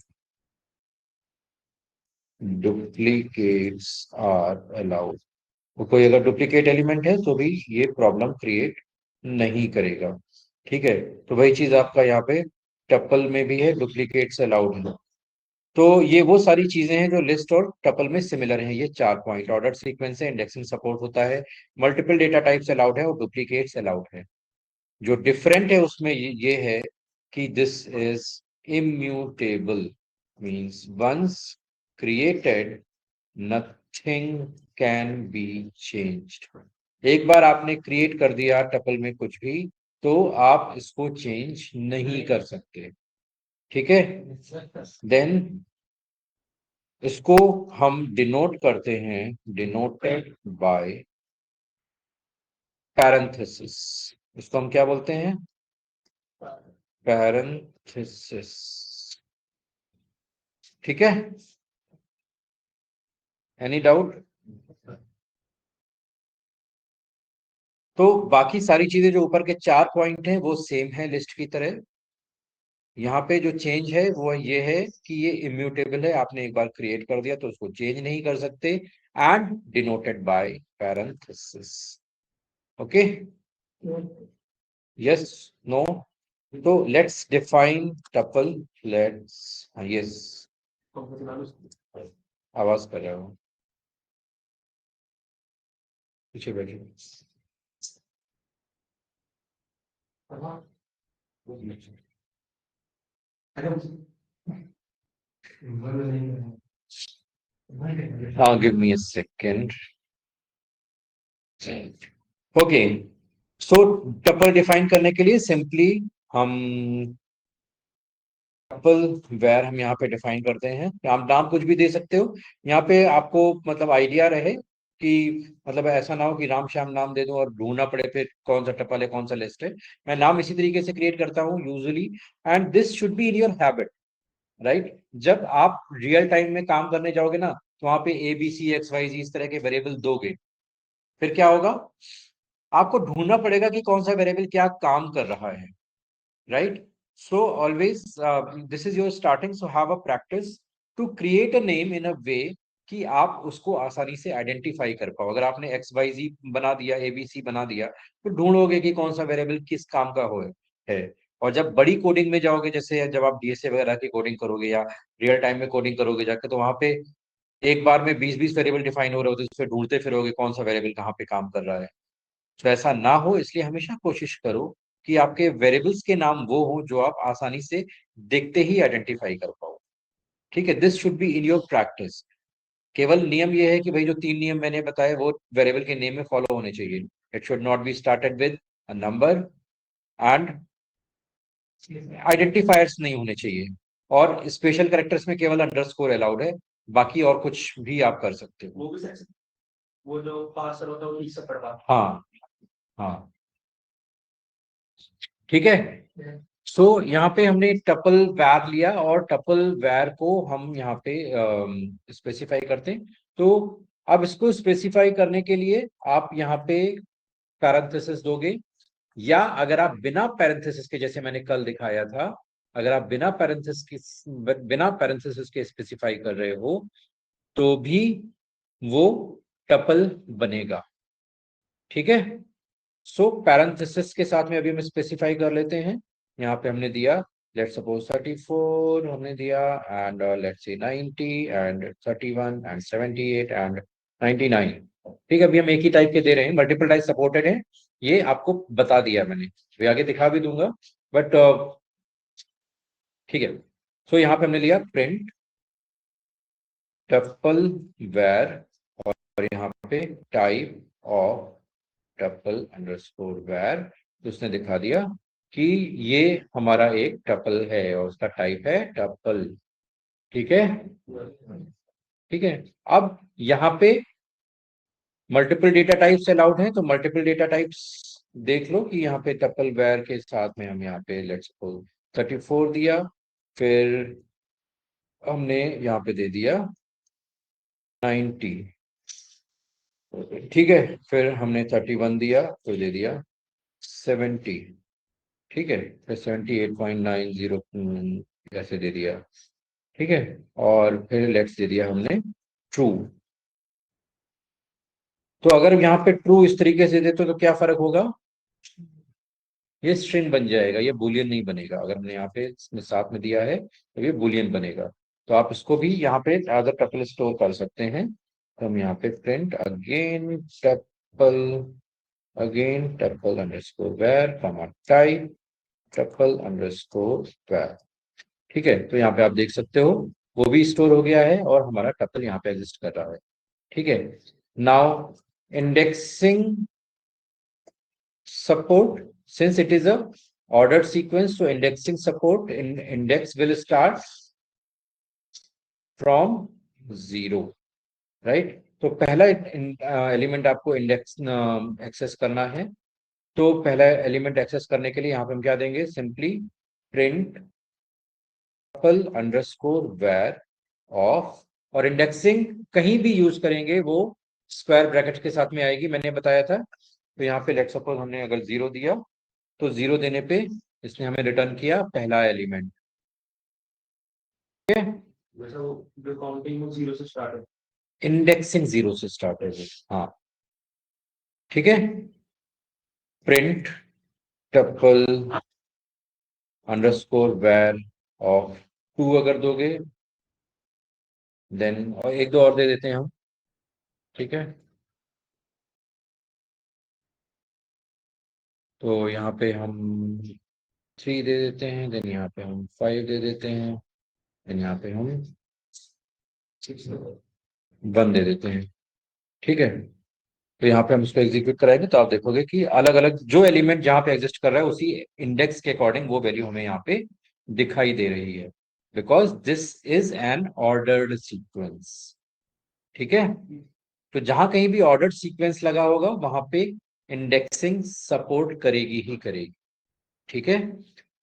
duplicates are allowed. तो कोई अगर डुप्लीकेट एलिमेंट है तो भी ये प्रॉब्लम क्रिएट नहीं करेगा। ठीक है, तो वही चीज आपका यहाँ पे टपल में भी है, डुप्लीकेट्स अलाउड है। तो ये वो सारी चीजें हैं जो लिस्ट और टपल में सिमिलर हैं। ये 4 पॉइंट, ऑर्डर सीक्वेंस है, इंडेक्सिंग सपोर्ट होता है, मल्टीपल डेटा टाइप्स अलाउड है और डुप्लीकेट्स अलाउड है। जो डिफरेंट है उसमें ये है कि this is immutable, means once created nothing can be changed. एक बार आपने क्रिएट कर दिया टपल में कुछ भी, तो आप इसको चेंज नहीं कर सकते। ठीक है, देन इसको हम डिनोट करते हैं, डिनोटेड बाय पैरेंथेसिस। इसको हम क्या बोलते हैं? पैरेंथेसिस। ठीक है, एनी डाउट? तो बाकी सारी चीजें जो ऊपर के 4 पॉइंट हैं वो सेम है लिस्ट की तरह। यहाँ पे जो चेंज है वो ये है कि ये इम्यूटेबल है, आपने एक बार क्रिएट कर दिया तो उसको चेंज नहीं कर सकते, and denoted by parenthesis. Okay, yes, no? तो let's define tuple. Let's, yes, आवाज कर रहा हूँ, पीछे बैठिए। हाँ, give me a second. Okay, so tuple define करने के लिए सिंपली हम टपल वेयर हम यहाँ पे डिफाइन करते हैं। आप नाम कुछ भी दे सकते हो यहाँ पे, आपको मतलब आइडिया रहे कि मतलब ऐसा ना हो कि राम श्याम नाम दे दो और ढूंढना पड़े फिर कौन सा टपल है कौन सा लिस्ट है। मैं नाम इसी तरीके से क्रिएट करता हूँ usually, and this should be in your habit, right? जब आप रियल टाइम में काम करने जाओगे ना, तो वहां पे ABCXYZ इस तरह के वेरिएबल दोगे, फिर क्या होगा? आपको ढूंढना पड़ेगा कि कौन सा वेरिएबल क्या काम कर रहा है, right? So always this is your starting, so have a practice to create a name in a way कि आप उसको आसानी से आइडेंटिफाई कर पाओ। अगर आपने XYZ बना दिया, ABC बना दिया, तो ढूंढोगे कि कौन सा वेरिएबल किस काम का हो है। और जब बड़ी कोडिंग में जाओगे, जैसे जब आप DSA वगैरह की कोडिंग करोगे या रियल टाइम में कोडिंग करोगे जाके, तो वहां पे एक बार में 20-20 वेरिएबल डिफाइन हो रहे होते, उससे ढूंढते फिरोगे कौन सा वेरिएबल कहाँ पे काम कर रहा है। तो ऐसा ना हो, इसलिए हमेशा कोशिश करो कि आपके वेरिएबल्स के नाम वो हो जो आप आसानी से देखते ही आइडेंटिफाई कर पाओ। ठीक है, this should be in your practice. केवल नियम ये है कि भाई जो 3 नियम मैंने बताए वो वेरिएबल के नेम में फॉलो होने चाहिए। It should not be started with a number, and identifiers नहीं होने चाहिए, और स्पेशल कैरेक्टर्स में केवल अंडरस्कोर अलाउड है, बाकी और कुछ भी आप कर सकते हो। वो जो पार्सर होता है वो ठीक से पढ़वा। हाँ, हाँ, ठीक है। सो यहाँ पे हमने टपल वैर लिया, और टपल वैर को हम यहाँ पे स्पेसिफाई करते हैं। तो अब इसको स्पेसिफाई करने के लिए आप यहाँ पे पैरेंथेसिस दोगे, या अगर आप बिना पैरेंथेसिस के, जैसे मैंने कल दिखाया था, अगर आप बिना पैरेंथेसिस के स्पेसिफाई कर रहे हो तो भी वो टपल बनेगा। ठीक है, सो पैरेंथेसिस के साथ में अभी हम स्पेसिफाई कर लेते हैं। यहाँ पे हमने दिया, लेट्स सपोज 34 हमने दिया, and let's say 90 and 31 and 78 and 99। ठीक है, अभी हम एक ही टाइप के दे रहे हैं, मल्टीपल टाइप सपोर्टेड है, ये आपको बता दिया मैंने, भी आगे दिखा भी दूंगा, बट ठीक है। सो यहाँ पे हमने लिया प्रिंट टपल वेर, और यहाँ पे type of tuple underscore var, तो उसने दिखा दिया कि ये हमारा एक टपल है और उसका टाइप है टपल। ठीक है, ठीक है। अब यहाँ पे मल्टीपल डेटा टाइप्स अलाउड हैं, तो मल्टीपल डेटा टाइप्स देख लो कि यहाँ पे टपल वेर के साथ में हम यहाँ पे लेट्स सपोज 34 दिया, फिर हमने यहाँ पे दे दिया 90। ठीक है, फिर हमने 31 दिया, फिर दे दिया 70। ठीक है, फिर 78.90 ऐसे दे दिया। ठीक है, और फिर लेट्स दे दिया हमने ट्रू। तो अगर यहाँ पे ट्रू इस तरीके से देते तो क्या फर्क होगा? ये स्ट्रिंग बन जाएगा, ये बुलियन नहीं बनेगा। अगर हमने यहाँ पे इसमें साथ में दिया है तो ये बुलियन बनेगा। तो आप इसको भी यहाँ पे एज अ टपल स्टोर कर सकते हैं। तो हम यहाँ पे print again tuple underscore var comma type tuple underscore var. ठीक है, तो यहाँ पे आप देख सकते हो वो भी स्टोर हो गया है और हमारा टपल यहाँ पे एग्जिस्ट कर रहा है। ठीक है, now indexing support, since it is a ordered sequence, so indexing support in index will start from 0, right? तो पहला एलिमेंट आपको इंडेक्स एक्सेस करना है। तो पहला एलिमेंट एक्सेस करने के लिए यहाँ पे हम क्या देंगे, simply print tuple underscore var of, और इंडेक्सिंग कहीं भी यूज करेंगे वो स्क्वायर ब्रैकेट के साथ में आएगी, मैंने बताया था। तो यहाँ पे लेट्स सपोज हमने अगर 0 दिया, तो 0 देने पे इसने हमें रिटर्न किया पहला एलिमेंट। ठीक है, वैसे वो जो काउंटिंग वो 0 से स्टार्ट है, इंडेक्सिंग 0 से स्टार्ट है। हाँ ठीक है, print tuple underscore var of 2 अगर दोगे, देन और एक दो और दे देते हैं हम। ठीक है, तो यहाँ पे हम 3 दे देते हैं, देन यहाँ पे हम 5 दे देते हैं, देन यहाँ पे हम 1 दे देते हैं। ठीक है, तो यहाँ पे हम इसको एग्जीक्यूट कराएंगे तो आप देखोगे कि अलग अलग जो एलिमेंट जहाँ पे एग्जिस्ट कर रहा है उसी इंडेक्स के अकॉर्डिंग वो वैल्यू हमें यहाँ पे दिखाई दे रही है, because this is an ordered sequence. ठीक है, तो जहां कहीं भी ऑर्डर्ड सीक्वेंस लगा होगा वहां पे इंडेक्सिंग सपोर्ट करेगी ही करेगी। ठीक है,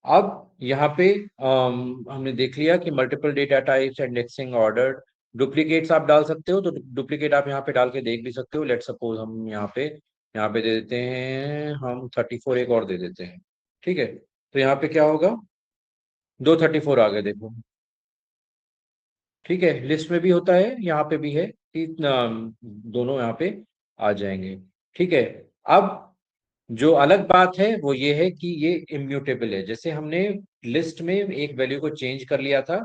अब यहाँ पे हमने देख लिया कि multiple data types, indexing, ordered, duplicates आप डाल सकते हो, तो डुप्लीकेट आप यहाँ पे डाल के देख भी सकते हो। लेट सपोज हम यहाँ पे दे देते हैं हम 34, एक और दे देते हैं। ठीक है, तो यहाँ पे क्या होगा, 2 34 आ गए, देखो। ठीक है, लिस्ट में भी होता है, यहाँ पे भी है कि दोनों यहाँ पे आ जाएंगे। ठीक है, अब जो अलग बात है वो ये है कि ये इम्यूटेबल है। जैसे हमने लिस्ट में एक वैल्यू को चेंज कर लिया था,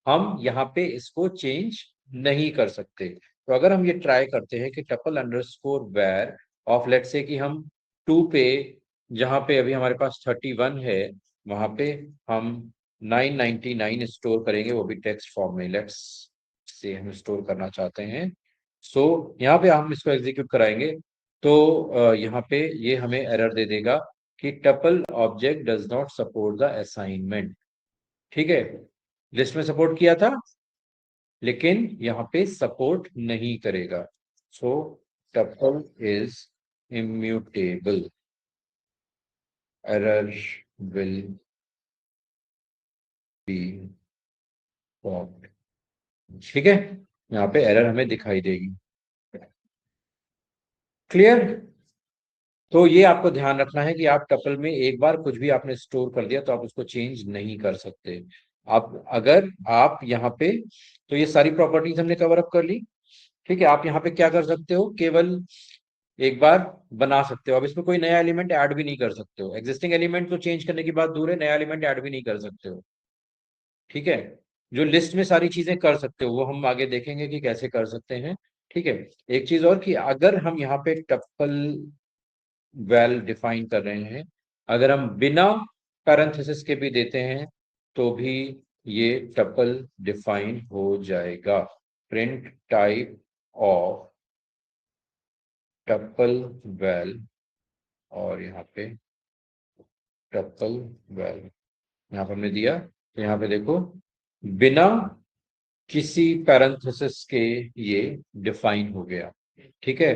हम यहाँ पे इसको चेंज नहीं कर सकते। तो अगर हम ये ट्राई करते हैं कि tuple underscore var of, let's say कि हम 2 पे, जहाँ पे अभी हमारे पास 31 है, वहां पे हम 999 स्टोर करेंगे, वो भी टेक्स्ट फॉर्म में। लेट्स से हम स्टोर करना चाहते हैं, सो यहाँ पे हम इसको एग्जीक्यूट कराएंगे। तो यहाँ पे ये हमें एरर दे देगा कि tuple object does not support the assignment. ठीक है, लिस्ट में सपोर्ट किया था लेकिन यहाँ पे सपोर्ट नहीं करेगा, so tuple is immutable, error will be fault. ठीक है, यहाँ पे एरर हमें दिखाई देगी। क्लियर? तो ये आपको ध्यान रखना है कि आप टपल में एक बार कुछ भी आपने स्टोर कर दिया तो आप उसको चेंज नहीं कर सकते। आप अगर आप यहाँ पे, तो ये सारी प्रॉपर्टीज हमने कवर अप कर ली। ठीक है, आप यहाँ पे क्या कर सकते हो, केवल एक बार बना सकते हो। अब इसमें कोई नया एलिमेंट ऐड भी नहीं कर सकते हो, एग्जिस्टिंग एलिमेंट को चेंज करने की बात दूर है, नया एलिमेंट ऐड भी नहीं कर सकते हो। ठीक है, जो लिस्ट में सारी चीजें कर सकते हो वो हम आगे देखेंगे कि कैसे कर सकते हैं। ठीक है, एक चीज और कि अगर हम यहाँ पे टपल वेल डिफाइन कर रहे हैं, अगर हम बिना पैरेंथेसिस के भी देते हैं तो भी ये टपल डिफाइन हो जाएगा। Print type of tuple well, और यहाँ पे टपल वेल यहाँ पे हमने दिया, तो यहाँ पे देखो बिना किसी पैरेंथेसिस के ये डिफाइन हो गया। ठीक है,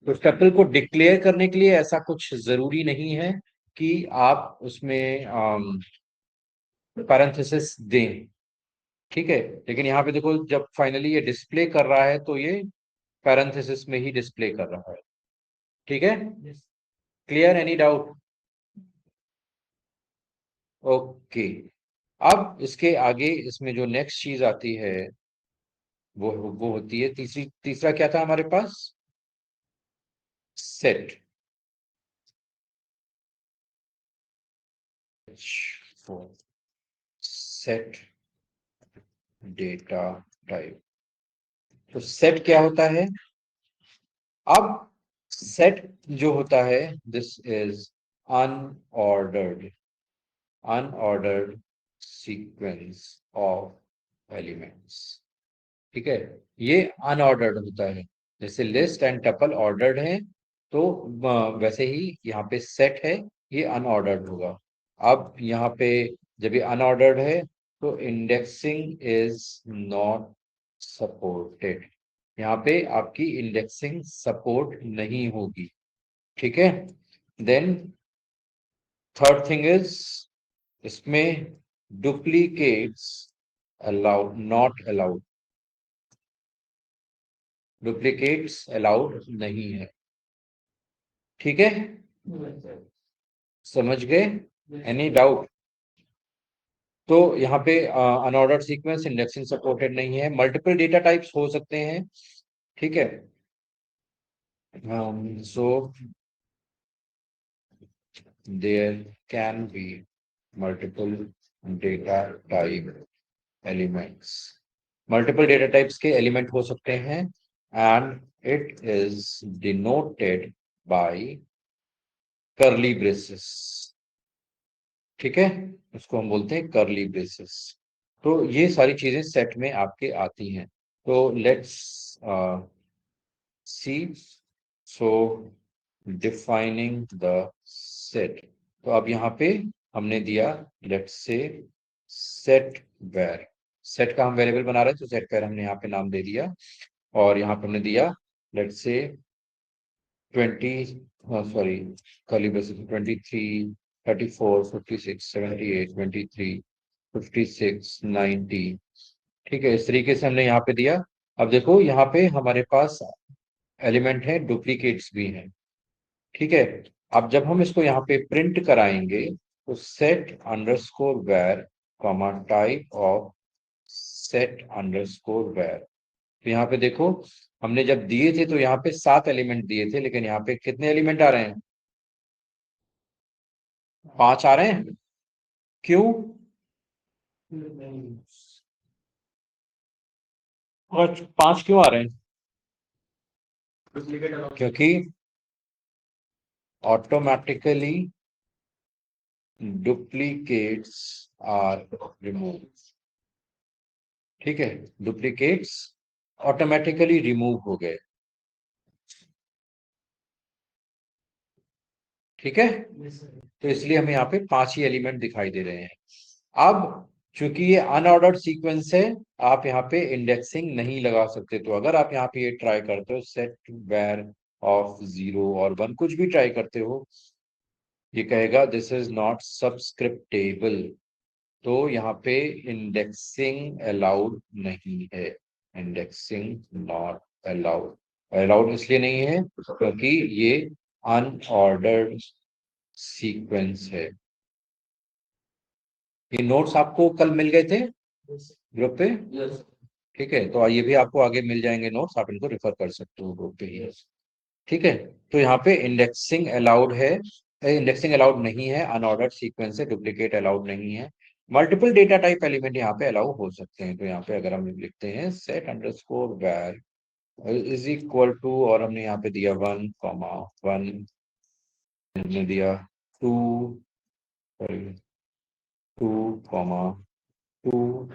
तो टपल को डिक्लेयर करने के लिए ऐसा कुछ जरूरी नहीं है कि आप उसमें पैरेंथेसिस दें। ठीक है, लेकिन यहाँ पे देखो जब फाइनली ये डिस्प्ले कर रहा है तो ये पैरेंथेसिस में ही डिस्प्ले कर रहा है। ठीक है, क्लियर? Any doubt? ओके, अब इसके आगे इसमें जो नेक्स्ट चीज आती है वो होती है तीसरा क्या था हमारे पास, सेट। सेट डेटा टाइप, तो सेट क्या होता है? अब सेट जो होता है, this is unordered, unordered sequence of elements. ठीक है, ये अनऑर्डर्ड होता है। जैसे लिस्ट एंड टपल ऑर्डर्ड है, तो वैसे ही यहाँ पे सेट है, ये अनऑर्डर्ड होगा। अब यहाँ पे जब ये अनऑर्डर्ड है तो इंडेक्सिंग इज नॉट सपोर्टेड, यहाँ पे आपकी इंडेक्सिंग सपोर्ट नहीं होगी। ठीक है, देन थर्ड थिंग इज, इसमें duplicates allowed, not allowed, duplicates allowed नहीं है। ठीक है, समझ गए? Any doubt? तो यहाँ पे अनऑर्डर्ड सीक्वेंस इंडेक्सिंग सपोर्टेड नहीं है। मल्टीपल डेटा टाइप्स हो सकते हैं। ठीक है, so there can be multiple data type elements, multiple data types के एलिमेंट हो सकते हैं, and it is denoted by curly braces. ठीक है, उसको हम बोलते हैं कर्ली ब्रेसेस। तो ये सारी चीजें सेट में आपके आती हैं। तो let's see, so defining the set. तो अब यहाँ पे हमने दिया, let's say set where, set का हम वेरिएबल बना रहे हैं, तो सेट वेर हमने यहाँ पे नाम दे दिया। और यहाँ पे हमने दिया let's say 20, sorry, curly braces 23, 34, 56, 78, 23, 56, 90। ठीक है, इस तरीके से हमने यहाँ पे दिया। अब देखो यहाँ पे हमारे पास एलिमेंट है, डुप्लीकेट्स भी हैं। ठीक है, अब जब हम इसको यहाँ पे प्रिंट कराएंगे, तो set underscore var comma type of set underscore var. तो यहाँ पे देखो, हमने जब दिए थे तो यहाँ पे 7 एलिमेंट दिए थे, लेकिन यहाँ पे कितने एलिमेंट आ रहे हैं? 5 आ रहे हैं। क्यों? और 5 क्यों आ रहे हैं? क्योंकि ऑटोमेटिकली डुप्लीकेट्स आर रिमूव। ठीक है, डुप्लीकेट्स ऑटोमेटिकली रिमूव हो गए। ठीक है, तो इसलिए हमें यहाँ पे 5 ही एलिमेंट दिखाई दे रहे हैं। अब चूंकि ये अनऑर्डर्ड सीक्वेंस है, आप यहाँ पे इंडेक्सिंग नहीं लगा सकते। तो अगर आप यहाँ पे ये ट्राई करते हो, सेट वेर ऑफ 0 और 1, कुछ भी ट्राई करते हो, ये कहेगा दिस इज नॉट सब्सक्रिप्टेबल। तो यहाँ पे इंडेक्सिंग अलाउड नहीं है, इंडेक्सिंग नॉट अलाउड। अलाउड इसलिए नहीं है क्योंकि ये अनऑर्डर्ड सीक्वेंस है। ये नोट्स आपको कल मिल गए थे ग्रुप पे? ठीक है, तो ये भी आपको आगे मिल जाएंगे नोट्स, आप इनको रेफर कर सकते हो ग्रुप पे ही। ठीक है, तो यहाँ पे इंडेक्सिंग अलाउड है, इंडेक्सिंग अलाउड नहीं है, अनऑर्डर्ड सीक्वेंस है, डुप्लीकेट अलाउड नहीं है। मल्टीपल डेटा टाइप एलिमेंट यहाँ पे अलाउ हो सकते हैं। तो यहाँ पे अगर हम लिखते हैं सेट अंडरस्कोर वैर इज इक्वल टू, और हमने यहाँ पे दिया 1, 1, हमने दिया 2, 2, 2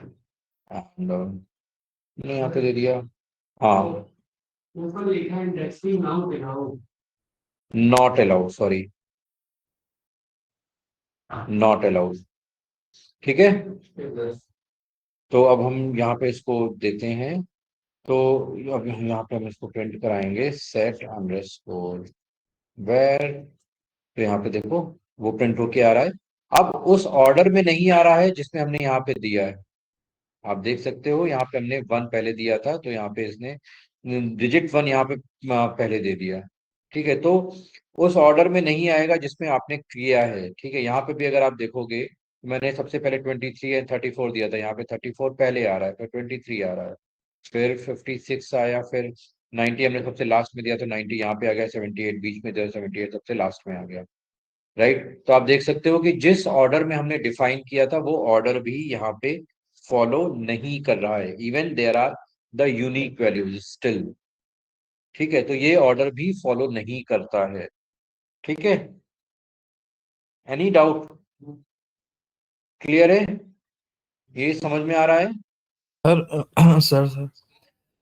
एंड हमने यहाँ पे दे दिया, हाँ, ऊपर लिखा है indexing not allowed, sorry, not allowed. ठीक है, तो अब हम यहाँ पे इसको देते हैं। तो अब यहाँ पे हम इसको प्रिंट कराएंगे, सेट अंडरस्कोर वेर। तो यहाँ पे देखो वो प्रिंट होके आ रहा है। अब उस ऑर्डर में नहीं आ रहा है जिसमें हमने यहाँ पे दिया है। आप देख सकते हो यहाँ पे हमने 1 पहले दिया था, तो यहाँ पे इसने डिजिट 1 यहाँ पे पहले दे दिया। ठीक है, तो उस ऑर्डर में नहीं आएगा जिसमें आपने किया है। ठीक है, यहाँ पे भी अगर आप देखोगे, मैंने सबसे पहले 23 एंड 34 दिया था, यहाँ पे 34 पहले आ रहा है, फिर 23 आ रहा है, फिर 56 आया, फिर 90 हमने सबसे लास्ट में दिया, तो 90 यहाँ पे आ गया, 78 बीच में दिया, 78 सबसे लास्ट में आ गया। राइट, तो आप देख सकते हो कि जिस ऑर्डर में हमने डिफाइन किया था वो ऑर्डर भी यहाँ पे फॉलो नहीं कर रहा है, even there are the unique values still. ठीक है, तो ये ऑर्डर भी फॉलो नहीं करता है। ठीक है, एनी डाउट? क्लियर है? ये समझ में आ रहा है? सर सर सर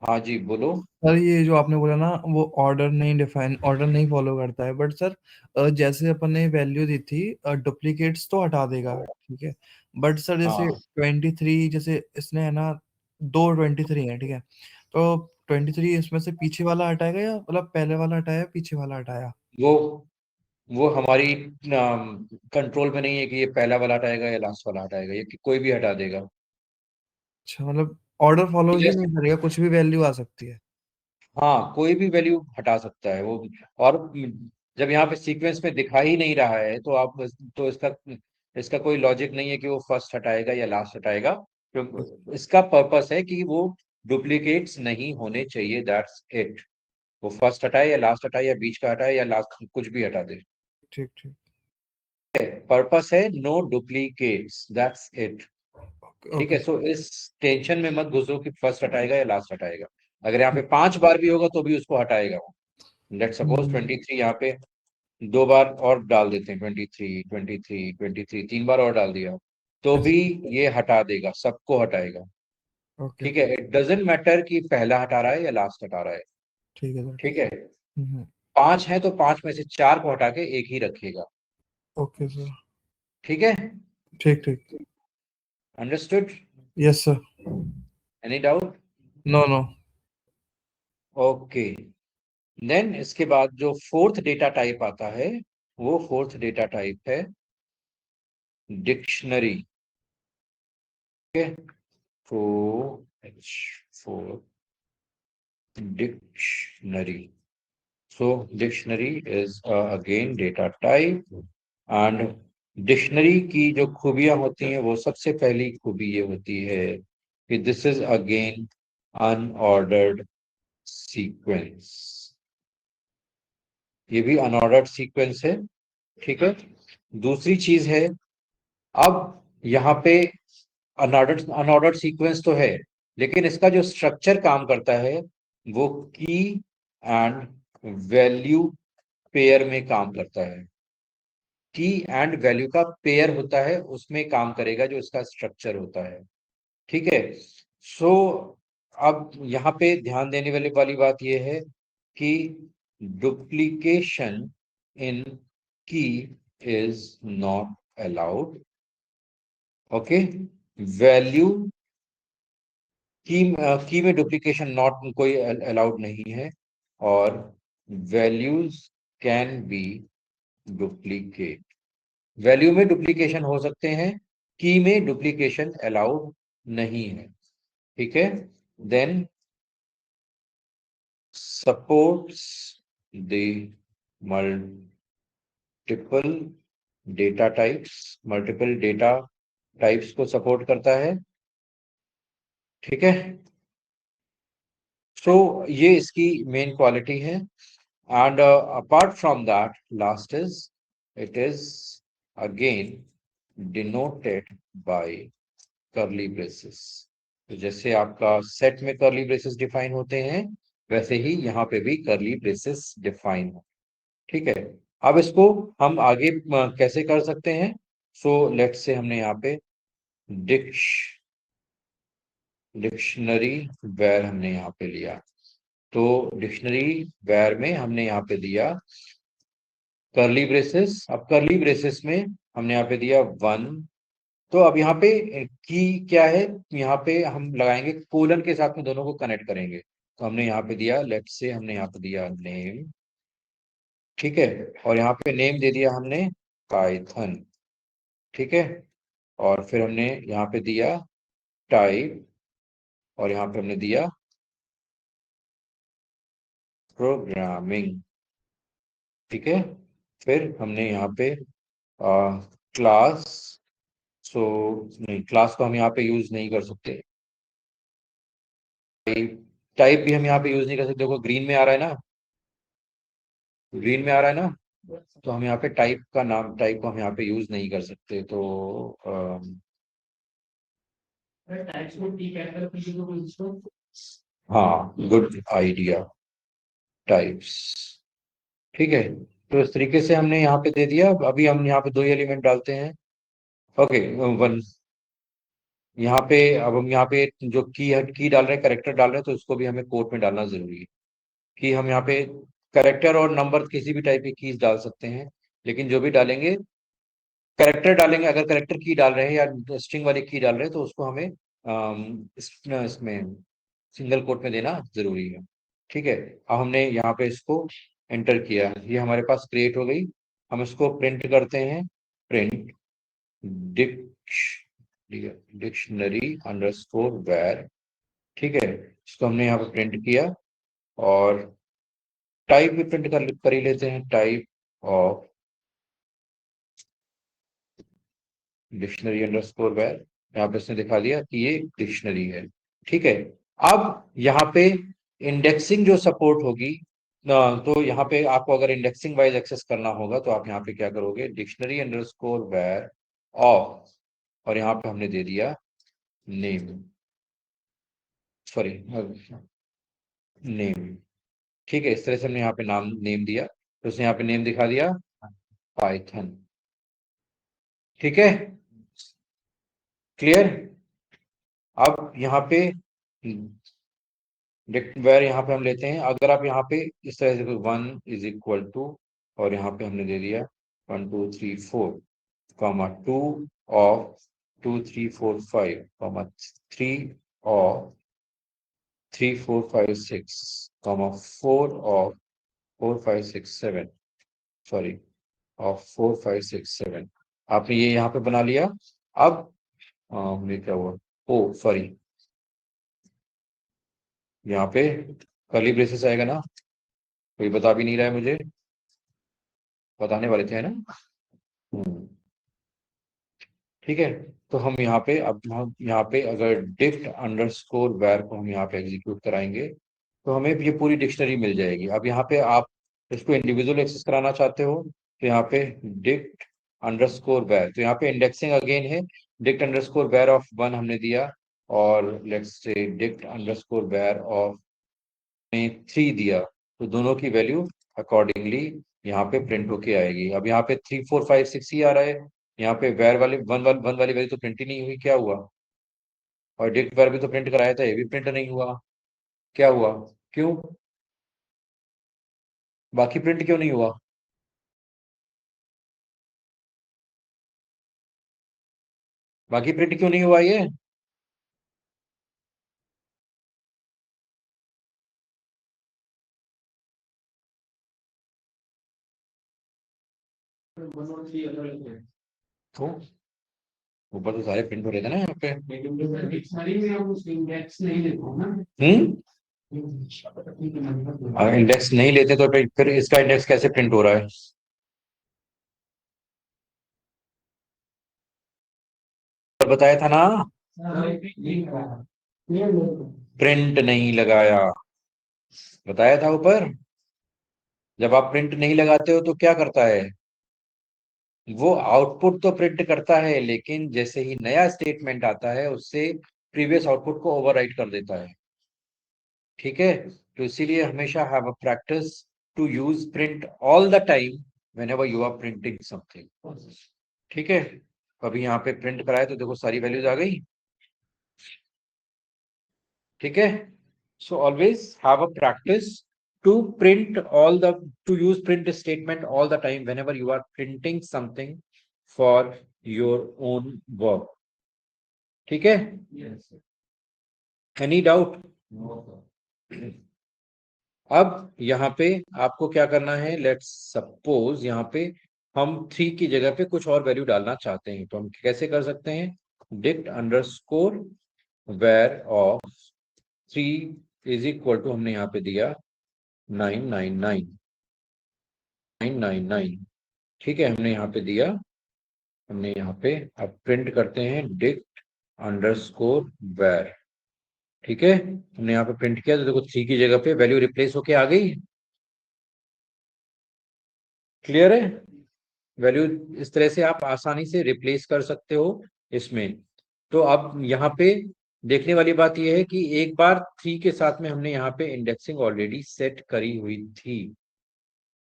हाँ जी बोलो। सर ये जो आपने बोला ना, वो ऑर्डर नहीं फॉलो करता है, बट सर जैसे अपन ने वैल्यू दी थी, डुप्लीकेट्स तो हटा देगा, ठीक है। बट सर जैसे हाँ 23, जैसे इसने है ना, दो 23 है, ठीक है। तो 23 इसमें से पीछे वाला हटाएगा, या मतलब पहले वाला हटाया पीछे वाला हटाया? वो वो हमारी कंट्रोल में नहीं है कि ये पहला वाला हटाएगा या लास्ट वाला हटाएगा, ये कोई भी हटा देगा। अच्छा, मतलब ऑर्डर फॉलो ही जैसे नहीं करेगा, कुछ भी वैल्यू आ सकती है। हाँ कोई भी वैल्यू हटा सकता है वो। और जब यहाँ पे सीक्वेंस में दिखा ही नहीं रहा है तो आप तो इसका इसका कोई लॉजिक नहीं है कि वो फर्स्ट हटाएगा या लास्ट हटाएगा। तो इसका पर्पस है कि वो डुप्लीकेट्स नहीं होने चाहिए, दैट्स इट। वो फर्स्ट हटाए या लास्ट हटाए या बीच का हटाए या लास्ट कुछ भी हटा दे। ठीक ठीक। पर्पस है no duplicates, that's it. Okay ठीक है, ओके। सो इस टेंशन में मत घुसो कि फर्स्ट हटाएगा या लास्ट हटाएगा। अगर यहाँ पे 5 बार भी होगा तो भी उसको हटाएगा वो। लेट सपोज हम्म, 23 यहाँ पे 2 बार और डाल देते हैं, 23 23 23 3 बार और डाल दिया तो भी अच्छा। ये हटा देगा, सबको हटाएगा। ओके ठीक है, ओके। इट डजेंट मैटर कि पहला हटा रहा है या लास्ट हटा रहा है। ठीक है सर, ठीक। ठीक है, हम्म। 5 है तो 5 में से 4 को हटा के एक ही रखेगा। Okay sir. ठीक है, ठीक ठीक। Understood? Yes sir. Any doubt? No no. Okay, then इसके बाद जो फोर्थ डेटा टाइप आता है, वो फोर्थ डेटा टाइप है dictionary. Four four dictionary. So dictionary is again data type, and dictionary की जो खूबियां होती हैं वो सबसे पहली खूबी ये होती है कि this is again unordered sequence. ये भी अनऑर्डर्ड सीक्वेंस है। ठीक है, दूसरी चीज है, अब यहाँ पे अनऑर्डर्ड अनऑर्डर्ड सीक्वेंस तो है, लेकिन इसका जो स्ट्रक्चर काम करता है वो की एंड वैल्यू पेयर में काम करता है। की एंड वैल्यू का पेयर होता है, उसमें काम करेगा जो इसका स्ट्रक्चर होता है। ठीक है, सो अब यहाँ पे ध्यान देने वाली बात यह है कि डुप्लीकेशन इन की is not allowed. Okay, value की में डुप्लीकेशन नॉट कोई अलाउड नहीं है, और values can be duplicate. Value में डुप्लीकेशन हो सकते हैं, की में डुप्लीकेशन अलाउड नहीं है। ठीक है, then supports the multiple data types, multiple data types को सपोर्ट करता है। ठीक है, सो ये इसकी मेन क्वालिटी है। And apart from that, last is it is again denoted by curly braces. तो जैसे आपका सेट में कर्ली ब्रेसेस डिफाइन होते हैं, वैसे ही यहाँ पे भी कर्ली ब्रेसेस डिफाइन हो। ठीक है, अब इसको हम आगे कैसे कर सकते हैं? सो लेट्स से हमने यहाँ पे डिक्श डिक्शनरी वेर हमने यहाँ पे लिया, तो डिक्शनरी वेर में हमने यहाँ पे दिया कर्ली ब्रेसेस। अब कर्ली ब्रेसेस में हमने यहाँ पे दिया 1। तो अब यहाँ पे की क्या है, यहाँ पे हम लगाएंगे कोलन के साथ में, दोनों को कनेक्ट करेंगे। तो हमने यहाँ पे दिया, लेट्स से हमने यहाँ पे दिया नेम। ठीक है, और यहाँ पे नेम दे दिया हमने पाइथन। ठीक है, और फिर हमने यहाँ पे दिया टाइप, और यहाँ पे हमने दिया प्रोग्रामिंग। ठीक है, फिर हमने यहाँ पे क्लास, सो नहीं, क्लास को हम यहाँ पे यूज नहीं कर सकते। टाइप टाइप भी हम यहाँ पे यूज नहीं कर सकते। देखो ग्रीन में आ रहा है ना, ग्रीन में आ रहा है ना, तो हम यहाँ पे टाइप का नाम, टाइप को हम यहाँ पे यूज नहीं कर सकते। तो हाँ, गुड आइडिया, टाइप्स। ठीक है, तो इस तरीके से हमने यहाँ पे दे दिया। अभी हम यहाँ पे दो एलिमेंट डालते हैं। ओके, वन यहाँ पे अब हम यहाँ पे जो की डाल रहे हैं, करेक्टर डाल रहे हैं, तो उसको भी हमें कोट में डालना जरूरी है कि हम यहाँ पे करेक्टर और नंबर किसी भी टाइप की कीज डाल सकते हैं, लेकिन जो भी डालेंगे करेक्टर डालेंगे। अगर करेक्टर की डाल रहे हैं या स्ट्रिंग वाली की डाल रहे हैं तो उसको हमें इसमें सिंगल कोट में देना जरूरी है। ठीक है, अब हमने यहाँ पे इसको एंटर किया, ये हमारे पास क्रिएट हो गई। हम इसको प्रिंट करते हैं, प्रिंट डिक्शनरी अंडरस्कोर वैर। ठीक है, इसको हमने यहाँ पे प्रिंट किया और टाइप भी प्रिंट कर ही लेते हैं, टाइप ऑफ डिक्शनरी अंडरस्कोर वैर। यहाँ पे इसने दिखा दिया कि ये डिक्शनरी है। ठीक है, अब यहाँ पे इंडेक्सिंग जो सपोर्ट होगी तो यहाँ पे आपको अगर इंडेक्सिंग वाइज एक्सेस करना होगा तो आप यहाँ पे क्या करोगे, डिक्शनरी अंडरस्कोर वैर ऑफ, और यहाँ पे हमने दे दिया नेम, सॉरी नेम। ठीक है, इस तरह से हमने यहाँ पे नेम दिया, तो उसने यहाँ पे नेम दिखा दिया पाइथन। ठीक है, क्लियर। अब यहाँ पे वेर यहाँ पे हम लेते हैं, अगर आप यहाँ पे इस तरह से 1 = और यहाँ पे हमने दे दिया 1 2 3 4 comma 2 of 2 3 4 5 comma 3 of 3 4 5 6 comma 4 of 4 5 6 7, sorry of 4 5 6 7। आपने ये यहाँ पे बना लिया। अब ये क्या हुआ, ओ सॉरी, यहाँ पे कर्ली ब्रेसेस आएगा ना, कोई बता भी नहीं रहा है मुझे, बताने वाले थे है ना। हम्म, ठीक है, तो हम यहाँ पे, अब हम यहाँ पे अगर डिक्ट अंडरस्कोर वैर को हम यहाँ पे एग्जीक्यूट कराएंगे तो हमें ये पूरी डिक्शनरी मिल जाएगी। अब यहाँ पे आप इसको इंडिविजुअल एक्सेस कराना चाहते हो तो यहाँ पे डिक्ट अंडरस्कोर वैर, तो यहाँ पे इंडेक्सिंग अगेन है, डिक्ट अंडरस्कोर वैर ऑफ 1 हमने दिया, और लेट्स से डिक्ट अंडरस्कोर वैर ऑफ में 3 दिया, तो दोनों की वैल्यू अकॉर्डिंगली यहाँ पे प्रिंट होके आएगी। अब यहाँ पे 3 4 5 6 ही आ रहा है, यहाँ पे वैर वाले वन वाली वैल्यू तो प्रिंट ही नहीं हुई, क्या हुआ। और डिक्ट वैर भी तो प्रिंट कराया था, ये भी प्रिंट नहीं हुआ, क्या हुआ, क्यों, बाकी प्रिंट क्यों नहीं हुआ। बाकी प्रिंट क्यों नहीं हुआ ये, तो ऊपर तो सारे प्रिंट हो रहे थे ना यहाँ पे। इंडेक्स नहीं लेते तो फिर इसका इंडेक्स कैसे प्रिंट हो रहा है। और बताया था ना, प्रिंट नहीं लगाया, बताया था ऊपर। जब आप प्रिंट नहीं लगाते हो तो क्या करता है, वो आउटपुट तो प्रिंट करता है, लेकिन जैसे ही नया स्टेटमेंट आता है उससे प्रीवियस आउटपुट को ओवरराइट कर देता है। ठीक है, तो इसीलिए हमेशा have a practice to use print all the time whenever you are printing something. ठीक है, अभी यहाँ पे प्रिंट कराए तो देखो सारी वैल्यूज आ गई। ठीक है, so always have a practice to print all the to use print statement all the time whenever you are printing something for your own work. ठीक है, any doubt? अब यहाँ पे आपको क्या करना है, लेट्स सपोज यहाँ पे हम 3 की जगह पे कुछ और वैल्यू डालना चाहते हैं, तो हम कैसे कर सकते हैं, डिक्ट अंडरस्कोर वेर ऑफ 3 = हमने यहाँ पे दिया 999। ठीक है, हमने यहाँ पे दिया, हमने यहाँ पे अब प्रिंट करते हैं डिक्ट अंडरस्कोर वैर। ठीक है, हमने यहाँ पे प्रिंट किया तो देखो 3 की जगह पे वैल्यू रिप्लेस होके आ गई। क्लियर है, वैल्यू इस तरह से आप आसानी से रिप्लेस कर सकते हो इसमें। तो अब यहाँ पे देखने वाली बात यह है कि एक बार 3 के साथ में हमने यहाँ पे इंडेक्सिंग ऑलरेडी सेट करी हुई थी।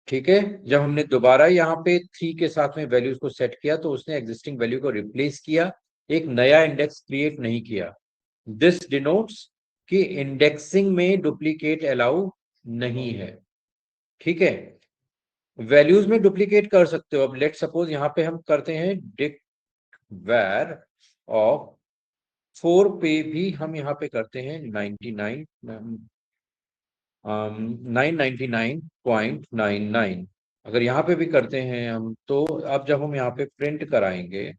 ठीक है, जब हमने दोबारा यहाँ पे 3 के साथ में वैल्यूज को सेट किया तो उसने एग्जिस्टिंग वैल्यू को रिप्लेस किया, एक नया इंडेक्स क्रिएट नहीं किया। दिस डिनोट्स कि इंडेक्सिंग में डुप्लीकेट अलाउ नहीं है। ठीक है, वैल्यूज में डुप्लीकेट कर सकते हो। अब लेट सपोज यहाँ पे हम करते हैं डिक्ट वैर ऑफ 4 पे भी हम यहाँ पे करते हैं 999.99। अगर यहाँ पे भी करते हैं हम, तो अब जब हम यहाँ पे प्रिंट कराएंगे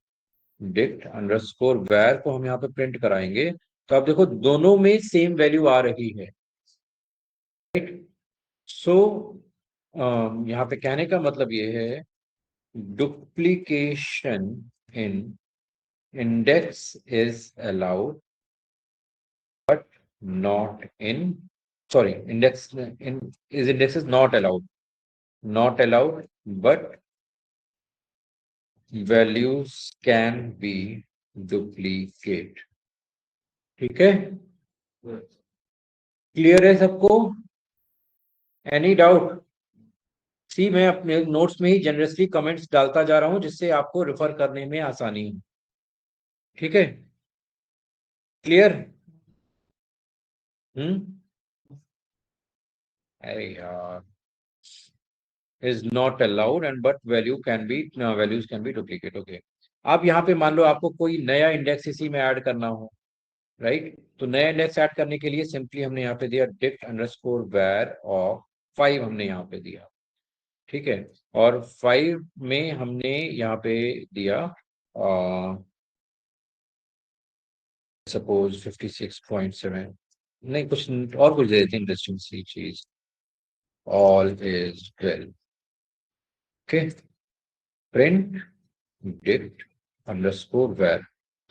डिक्ट अंडरस्कोर वैर को हम यहाँ पे प्रिंट कराएंगे, तो आप देखो दोनों में सेम वैल्यू आ रही है। सो यहाँ पे कहने का मतलब ये है, duplication in index is allowed but not in, sorry, index is not allowed but values can be duplicate। ठीक है, क्लियर है सबको? Any doubt? सी, मैं अपने नोट्स में ही जनरसली कमेंट्स डालता जा रहा हूं जिससे आपको रेफर करने में आसानी हो। ठीक है, क्लियर? अरे यार, is not allowed and but values can be duplicate. Okay, आप यहाँ पे मान लो आपको कोई नया इंडेक्स इसी में ऐड करना हो, राइट? तो नया इंडेक्स ऐड करने के लिए सिंपली हमने यहाँ पे दिया डिक्ट अंडरस्कोर वैर ऑफ 5 हमने यहाँ पे दिया। ठीक है, और 5 में हमने यहाँ पे दिया सपोज 56.7, नहीं कुछ और कुछ दे देते, इंटरेस्टिंग सी चीज, all is well. Okay, print dict underscore वैर।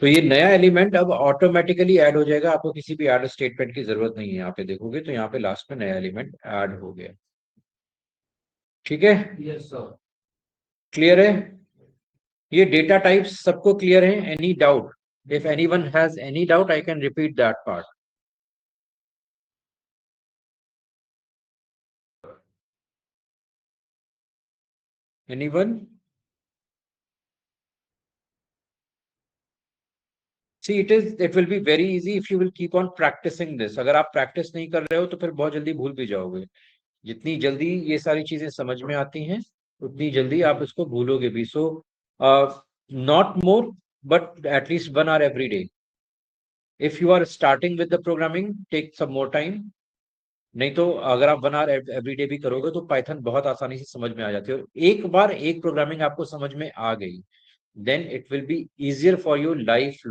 तो ये नया एलिमेंट अब ऑटोमेटिकली ऐड हो जाएगा, आपको किसी भी ऐड स्टेटमेंट की जरूरत नहीं है। यहाँ पे देखोगे तो यहाँ पे लास्ट में नया एलिमेंट ऐड हो गया। ठीक है, यस सर, क्लियर है? ये डेटा टाइप्स सबको क्लियर है? Any doubt? If anyone has any doubt I can repeat that part. Anyone? See, it will be very easy if you will keep on practicing this। अगर आप प्रैक्टिस नहीं कर रहे हो तो फिर बहुत जल्दी भूल भी जाओगे। जितनी जल्दी ये सारी चीजें समझ में आती हैं उतनी जल्दी आप इसको भूलोगे भी। So not more but at least 1 hour every day। If you are starting with the programming take some more time. नहीं तो अगर आप 1 hour एवरी डे भी करोगे तो पाइथन बहुत आसानी से समझ में आ जाती है। और एक बार एक प्रोग्रामिंग आपको समझ में आ गई, then it will be easier for you life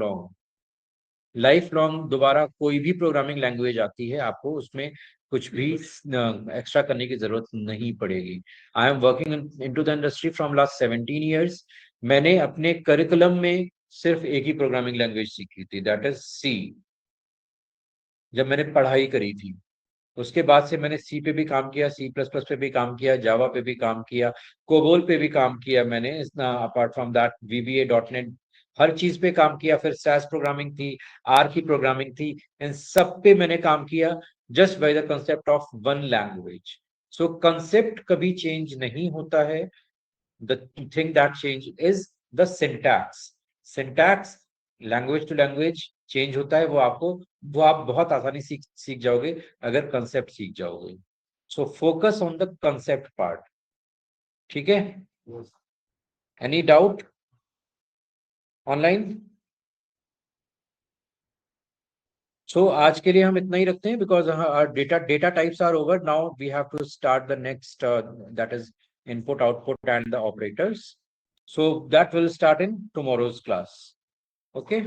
long. दोबारा कोई भी प्रोग्रामिंग लैंग्वेज आती है, आपको उसमें कुछ भी एक्स्ट्रा करने की जरूरत नहीं पड़ेगी। I am working into the industry from last 17 years. मैंने अपने करिकुलम में सिर्फ एक ही प्रोग्रामिंग लैंग्वेज सीखी थी, दैट इज सी, जब मैंने पढ़ाई करी थी। उसके बाद से मैंने सी पे भी काम किया, सी प्लस प्लस पे भी काम किया, जावा पे भी काम किया, कोबोल पे भी काम किया मैंने। Apart from that VBA dot net, हर चीज पे काम किया। फिर सैस प्रोग्रामिंग थी, आर की प्रोग्रामिंग थी, इन सब पे मैंने काम किया, just by the concept of one language. So concept कभी चेंज नहीं होता है। the thing that change is the syntax। syntax language to language change होता है, वो आप बहुत आसानी सीख जाओगे अगर कंसेप्ट सीख जाओगे। So focus on the concept part. ठीक है, एनी डाउट ऑनलाइन? सो आज के लिए हम इतना ही रखते हैं, because data types are over now. We have to start the next, that is input output and the operators. So that will start in tomorrow's class। Okay.